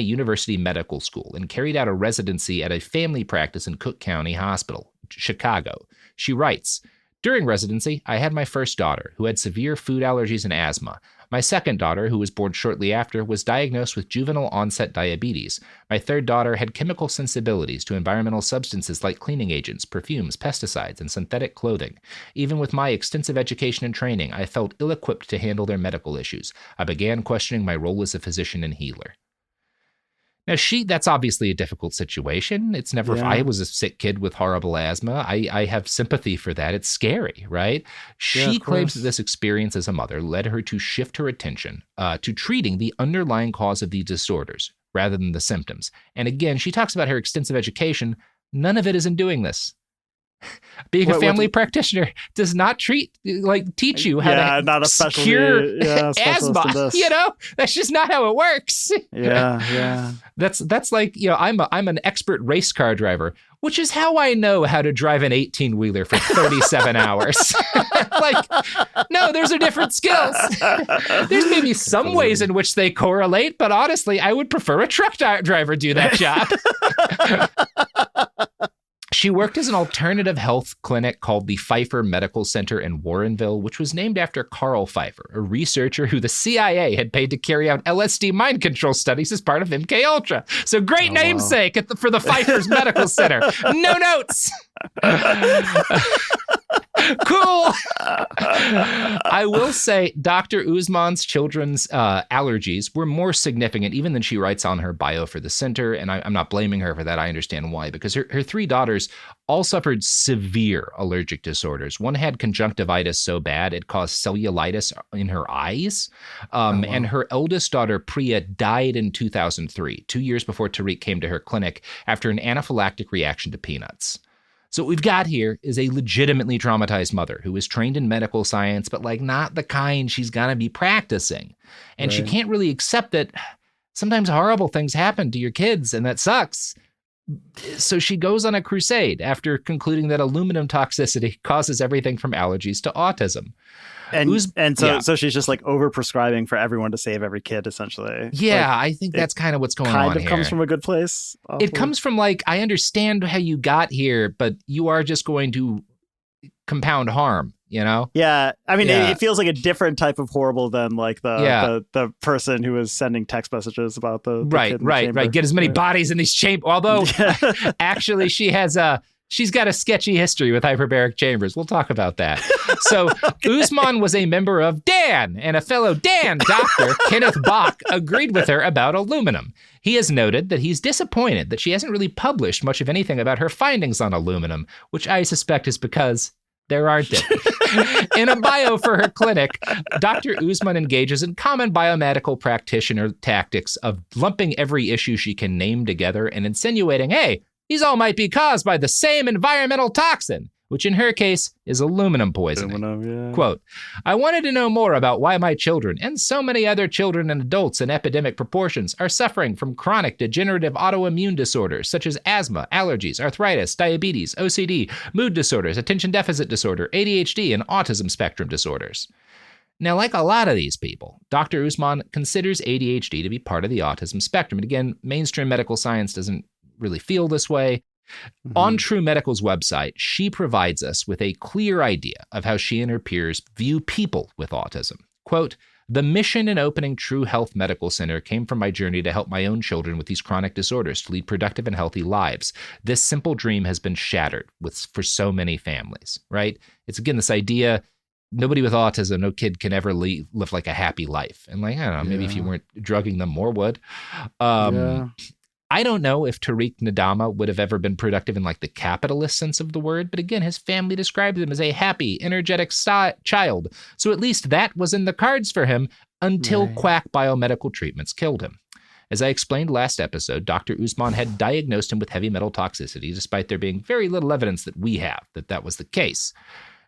Speaker 3: University Medical School and carried out a residency at a family practice in Cook County Hospital, Chicago. She writes, "During residency, I had my first daughter, who had severe food allergies and asthma. My second daughter, who was born shortly after, was diagnosed with juvenile onset diabetes. My third daughter had chemical sensibilities to environmental substances like cleaning agents, perfumes, pesticides, and synthetic clothing. Even with my extensive education and training, I felt ill-equipped to handle their medical issues. I began questioning my role as a physician and healer." Now, that's obviously a difficult situation. It's never, if I was a sick kid with horrible asthma, I have sympathy for that. It's scary, right? She claims that this experience as a mother led her to shift her attention to treating the underlying cause of these disorders rather than the symptoms. And again, she talks about her extensive education. None of it is in doing this. Being a family practitioner does not teach you how to cure asthma. You know, that's just not how it works.
Speaker 4: Yeah.
Speaker 3: That's like, I'm an expert race car driver, which is how I know how to drive an 18-wheeler for 37 hours. No, those are different skills. There's maybe some ways in which they correlate, but honestly, I would prefer a truck driver do that job. She worked as an alternative health clinic called the Pfeiffer Medical Center in Warrenville, which was named after Carl Pfeiffer, a researcher who the CIA had paid to carry out LSD mind control studies as part of MKUltra. So great namesake for the Pfeiffer's Medical Center. No notes. Cool. I will say Dr. Usman's children's allergies were more significant even than she writes on her bio for the center, and I'm not blaming her for that. I understand why, because her three daughters all suffered severe allergic disorders. One had conjunctivitis so bad it caused cellulitis in her eyes, and her eldest daughter, Priya, died in 2003, 2 years before Tariq came to her clinic after an anaphylactic reaction to peanuts. So what we've got here is a legitimately traumatized mother who is trained in medical science, but not the kind she's gonna be practicing. And she can't really accept that sometimes horrible things happen to your kids, and that sucks. So she goes on a crusade after concluding that aluminum toxicity causes everything from allergies to autism.
Speaker 4: So she's just overprescribing for everyone to save every kid, essentially.
Speaker 3: Yeah, I think that's kind of what's going on here.
Speaker 4: Kind of comes from a good place.
Speaker 3: Awfully. It comes from I understand how you got here, but you are just going to compound harm, you know?
Speaker 4: Yeah, I mean, it feels like a different type of horrible than the person who was sending text messages about the kid in the chamber.
Speaker 3: Get as many bodies in these chambers. Although, actually, she's got a sketchy history with hyperbaric chambers. We'll talk about that. So Usman was a member of DAN, and a fellow DAN doctor, Kenneth Bach, agreed with her about aluminum. He has noted that he's disappointed that she hasn't really published much of anything about her findings on aluminum, which I suspect is because there aren't any. In a bio for her clinic, Dr. Usman engages in common biomedical practitioner tactics of lumping every issue she can name together and insinuating, hey, these all might be caused by the same environmental toxin, which in her case is aluminum poisoning. Quote, "I wanted to know more about why my children and so many other children and adults in epidemic proportions are suffering from chronic degenerative autoimmune disorders such as asthma, allergies, arthritis, diabetes, OCD, mood disorders, attention deficit disorder, ADHD, and autism spectrum disorders." Now, like a lot of these people, Dr. Usman considers ADHD to be part of the autism spectrum. And again, mainstream medical science doesn't really feel this way. On True Medical's website, she provides us with a clear idea of how she and her peers view people with autism. Quote, The mission in opening True Health Medical Center came from my journey to help my own children with these chronic disorders to lead productive and healthy lives. This simple dream has been shattered for so many families, right? It's again this idea, nobody with autism, no kid can ever live like a happy life. And like, I don't know, maybe if you weren't drugging them, more would. I don't know if Tariq Nadama would have ever been productive in like the capitalist sense of the word, but again, his family described him as a happy, energetic child. So at least that was in the cards for him until quack biomedical treatments killed him. As I explained last episode, Dr. Usman had diagnosed him with heavy metal toxicity, despite there being very little evidence that we have that was the case.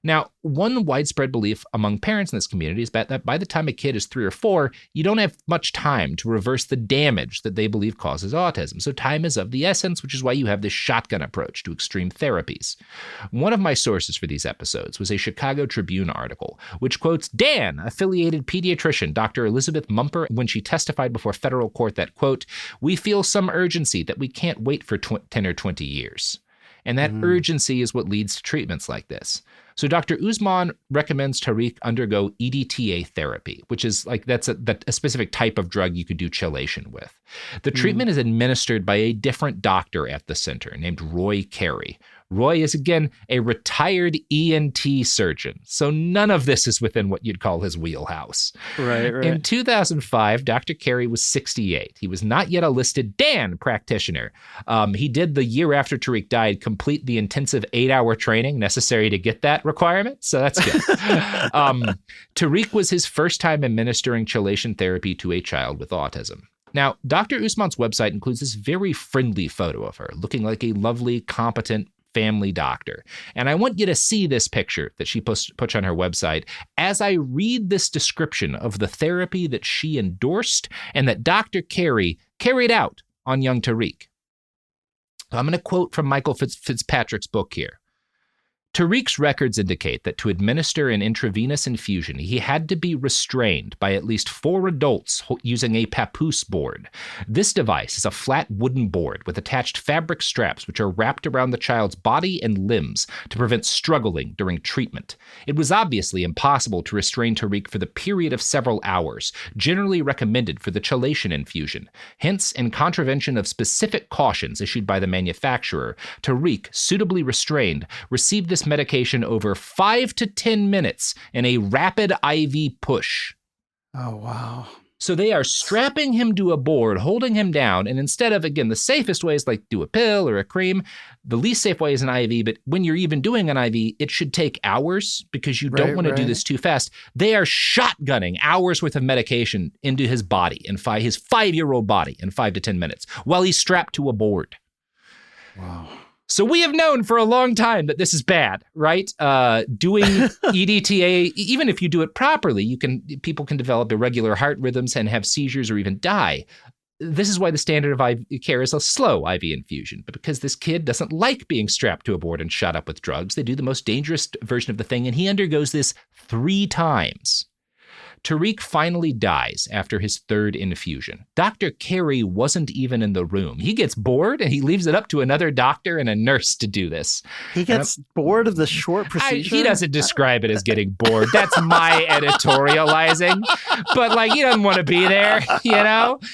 Speaker 3: Now, one widespread belief among parents in this community is that by the time a kid is 3 or 4, you don't have much time to reverse the damage that they believe causes autism. So time is of the essence, which is why you have this shotgun approach to extreme therapies. One of my sources for these episodes was a Chicago Tribune article, which quotes Dan, affiliated pediatrician Dr. Elizabeth Mumper, when she testified before federal court that, quote, "We feel some urgency that we can't wait for 10 or 20 years. And that urgency is what leads to treatments like this. So Dr. Usman recommends Tariq undergo EDTA therapy, which is like that's a specific type of drug you could do chelation with. The treatment is administered by a different doctor at the center named Roy Carey. Roy is, again, a retired ENT surgeon, so none of this is within what you'd call his wheelhouse.
Speaker 4: Right.
Speaker 3: In 2005, Dr. Carey was 68. He was not yet a listed Dan practitioner. He did, the year after Tariq died, complete the intensive 8-hour training necessary to get that requirement, so that's good. Tariq was his first time administering chelation therapy to a child with autism. Now, Dr. Usman's website includes this very friendly photo of her, looking like a lovely, competent family doctor. And I want you to see this picture that she puts on her website as I read this description of the therapy that she endorsed and that Dr. Carey carried out on young Tariq. I'm going to quote from Michael Fitzpatrick's book here. Tariq's records indicate that to administer an intravenous infusion, he had to be restrained by at least 4 adults using a papoose board. This device is a flat wooden board with attached fabric straps which are wrapped around the child's body and limbs to prevent struggling during treatment. It was obviously impossible to restrain Tariq for the period of several hours, generally recommended for the chelation infusion. Hence, in contravention of specific cautions issued by the manufacturer, Tariq, suitably restrained, received this medication over 5 to 10 minutes in a rapid IV push.
Speaker 4: Oh, wow.
Speaker 3: So they are strapping him to a board, holding him down, and instead of, again, the safest way is like do a pill or a cream, the least safe way is an IV, but when you're even doing an IV, it should take hours because you don't want to do this too fast. They are shotgunning hours worth of medication into his body, his 5-year-old body in 5 to 10 minutes while he's strapped to a board.
Speaker 4: Wow.
Speaker 3: So we have known for a long time that this is bad, right? Doing EDTA, even if you do it properly, people can develop irregular heart rhythms and have seizures or even die. This is why the standard of IV care is a slow IV infusion. But because this kid doesn't like being strapped to a board and shot up with drugs, they do the most dangerous version of the thing, and he undergoes this 3 times. Tariq finally dies after his 3rd infusion. Dr. Carey wasn't even in the room. He gets bored and he leaves it up to another doctor and a nurse to do this.
Speaker 4: He gets bored of the short procedure?
Speaker 3: He doesn't describe it as getting bored. That's my editorializing. But he doesn't want to be there,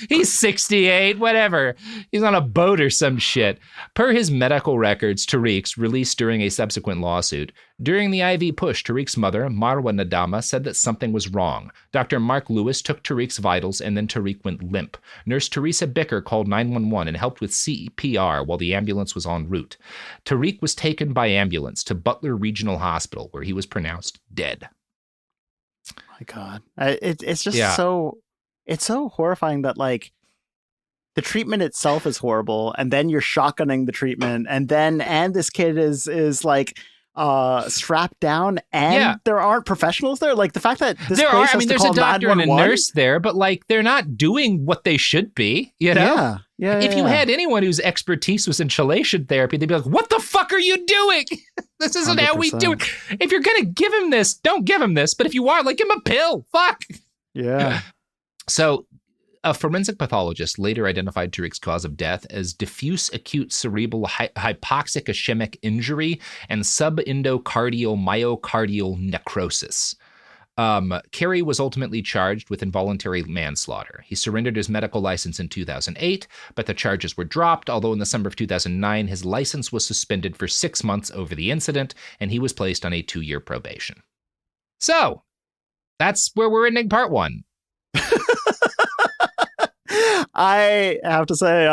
Speaker 3: He's 68, whatever. He's on a boat or some shit. Per his medical records, Tariq's, released during a subsequent lawsuit, during the IV push, Tariq's mother, Marwa Nadama, said that something was wrong. Dr. Mark Lewis took Tariq's vitals and then Tariq went limp. Nurse Teresa Bicker called 911 and helped with CPR while the ambulance was en route. Tariq was taken by ambulance to Butler Regional Hospital, where he was pronounced dead.
Speaker 4: My God. It's just so horrifying that the treatment itself is horrible, and then you're shotgunning the treatment, and this kid is strapped down, and there aren't professionals there. The fact that this
Speaker 3: there
Speaker 4: place
Speaker 3: are.
Speaker 4: has
Speaker 3: There's
Speaker 4: to
Speaker 3: a doctor and a nurse there, but they're not doing what they should be.
Speaker 4: Yeah.
Speaker 3: If you had anyone whose expertise was in chelation therapy, they'd be like, "What the fuck are you doing? This isn't 100%. How we do it. If you're gonna give him this, don't give him this. But if you are, give him a pill. Fuck."
Speaker 4: Yeah.
Speaker 3: So, a forensic pathologist later identified Tariq's cause of death as diffuse acute cerebral hypoxic ischemic injury and subendocardial myocardial necrosis. Carey was ultimately charged with involuntary manslaughter. He surrendered his medical license in 2008, but the charges were dropped, although in the summer of 2009, his license was suspended for 6 months over the incident, and he was placed on a 2-year probation. So, that's where we're ending part 1.
Speaker 4: I have to say,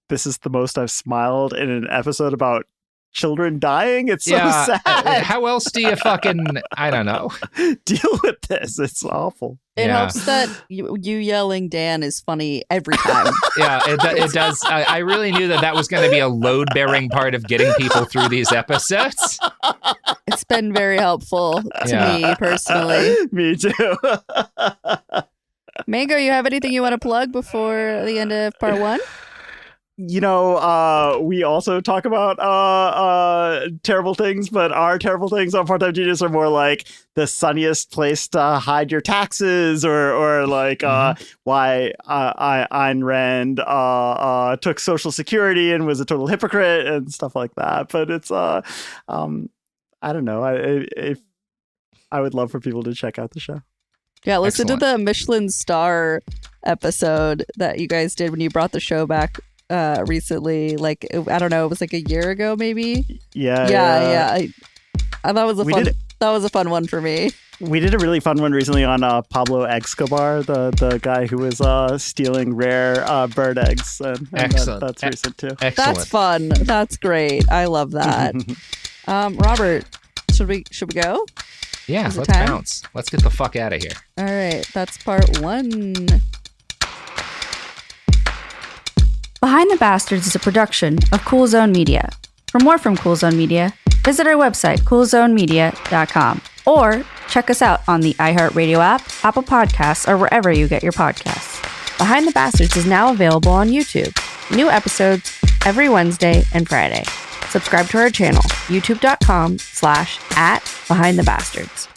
Speaker 4: this is the most I've smiled in an episode about children dying. It's so sad.
Speaker 3: How else do you I don't know.
Speaker 4: Deal with this. It's awful.
Speaker 1: It helps that you yelling Dan is funny every time.
Speaker 3: Yeah, it does. I really knew that was going to be a load-bearing part of getting people through these episodes.
Speaker 1: It's been very helpful to me personally.
Speaker 4: Me too.
Speaker 1: Mango, you have anything you want to plug before the end of part 1?
Speaker 4: We also talk about terrible things, but our terrible things on Part-Time Genius are more like the sunniest place to hide your taxes, or like why Ayn Rand took Social Security and was a total hypocrite and stuff like that. But it's I don't know. I would love for people to check out the show.
Speaker 1: Yeah, listen to the Michelin star episode that you guys did when you brought the show back recently. Like, I don't know, it was like a year ago maybe.
Speaker 4: Yeah.
Speaker 1: I thought it was that was a fun one for me.
Speaker 4: We did a really fun one recently on Pablo Escobar, the guy who was stealing rare bird eggs. And
Speaker 3: Excellent.
Speaker 4: That's recent too.
Speaker 3: Excellent.
Speaker 1: That's fun. That's great. I love that. Robert, should we go?
Speaker 3: Yeah, let's bounce. Let's get the fuck out of here.
Speaker 1: All right, that's part 1.
Speaker 6: Behind the Bastards is a production of Cool Zone Media. For more from Cool Zone Media, visit our website, coolzonemedia.com, or check us out on the iHeartRadio app, Apple Podcasts, or wherever you get your podcasts. Behind the Bastards is now available on YouTube. New episodes every Wednesday and Friday. Subscribe to our channel, youtube.com/@BehindTheBastards.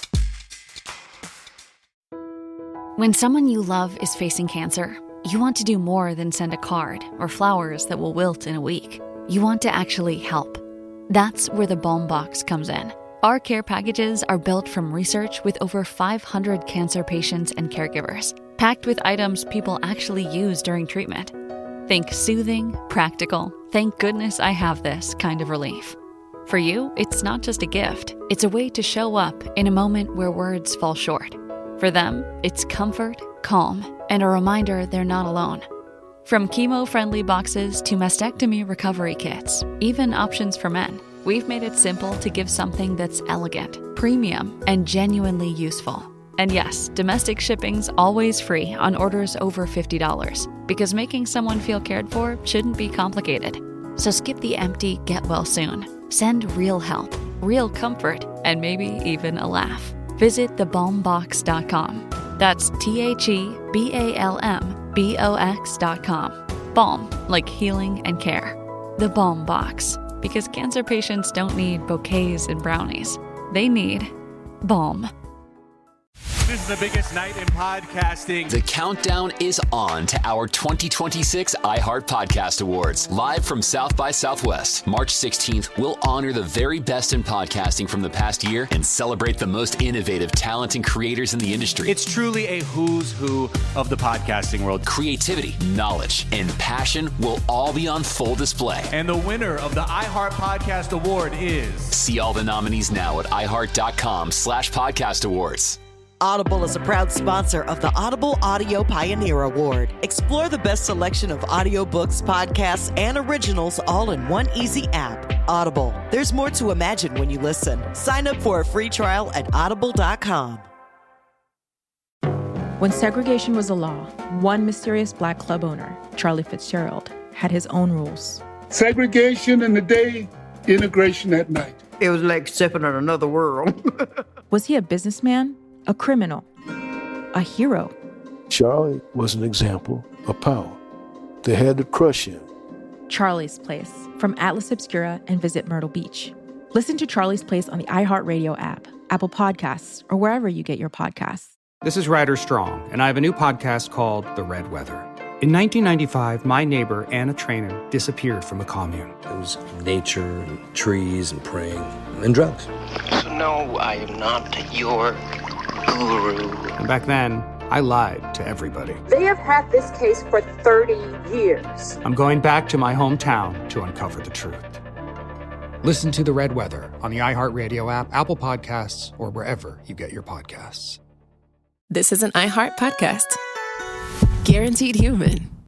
Speaker 6: When someone you love is facing cancer, you want to do more than send a card or flowers that will wilt in a week. You want to actually help. That's where the Balm Box comes in. Our care packages are built from research with over 500 cancer patients and caregivers, packed with items people actually use during treatment. Think soothing, practical, thank goodness I have this kind of relief. For you, it's not just a gift, it's a way to show up in a moment where words fall short. For them, it's comfort, calm, and a reminder they're not alone. From chemo-friendly boxes to mastectomy recovery kits, even options for men, we've made it simple to give something that's elegant, premium, and genuinely useful. And yes, domestic shipping's always free on orders over $50, because making someone feel cared for shouldn't be complicated. So skip the empty get well soon. Send real help, real comfort, and maybe even a laugh. Visit thebalmbox.com. That's TheBalmBox.com. Balm, like healing and care. The Balm Box, because cancer patients don't need bouquets and brownies. They need balm.
Speaker 7: This is the biggest night in podcasting.
Speaker 8: The countdown is on to our 2026 iHeart Podcast Awards. Live from South by Southwest, March 16th, we'll honor the very best in podcasting from the past year and celebrate the most innovative talent and creators in the industry.
Speaker 7: It's truly a who's who of the podcasting world.
Speaker 8: Creativity, knowledge, and passion will all be on full display.
Speaker 7: And the winner of the iHeart Podcast Award is...
Speaker 8: See all the nominees now at iHeart.com/podcast awards.
Speaker 9: Audible is a proud sponsor of the Audible Audio Pioneer Award. Explore the best selection of audiobooks, podcasts, and originals all in one easy app. Audible. There's more to imagine when you listen. Sign up for a free trial at audible.com.
Speaker 16: When segregation was a law, one mysterious black club owner, Charlie Fitzgerald, had his own rules.
Speaker 15: Segregation in the day, integration at night.
Speaker 17: It was like stepping in another world.
Speaker 16: Was he a businessman? A criminal? A hero?
Speaker 12: Charlie was an example of power. They had to crush him.
Speaker 16: Charlie's Place, from Atlas Obscura and Visit Myrtle Beach. Listen to Charlie's Place on the iHeartRadio app, Apple Podcasts, or wherever you get your podcasts.
Speaker 11: This is Ryder Strong, and I have a new podcast called The Red Weather. In 1995, my neighbor, Anna Trainer, disappeared from a commune.
Speaker 2: It was nature and trees and praying and drugs.
Speaker 13: So no, I am not your guru.
Speaker 11: And back then, I lied to everybody.
Speaker 14: They have had this case for 30 years.
Speaker 11: I'm going back to my hometown to uncover the truth. Listen to The Red Weather on the iHeartRadio app, Apple Podcasts, or wherever you get your podcasts.
Speaker 5: This is an iHeart podcast. Guaranteed Human.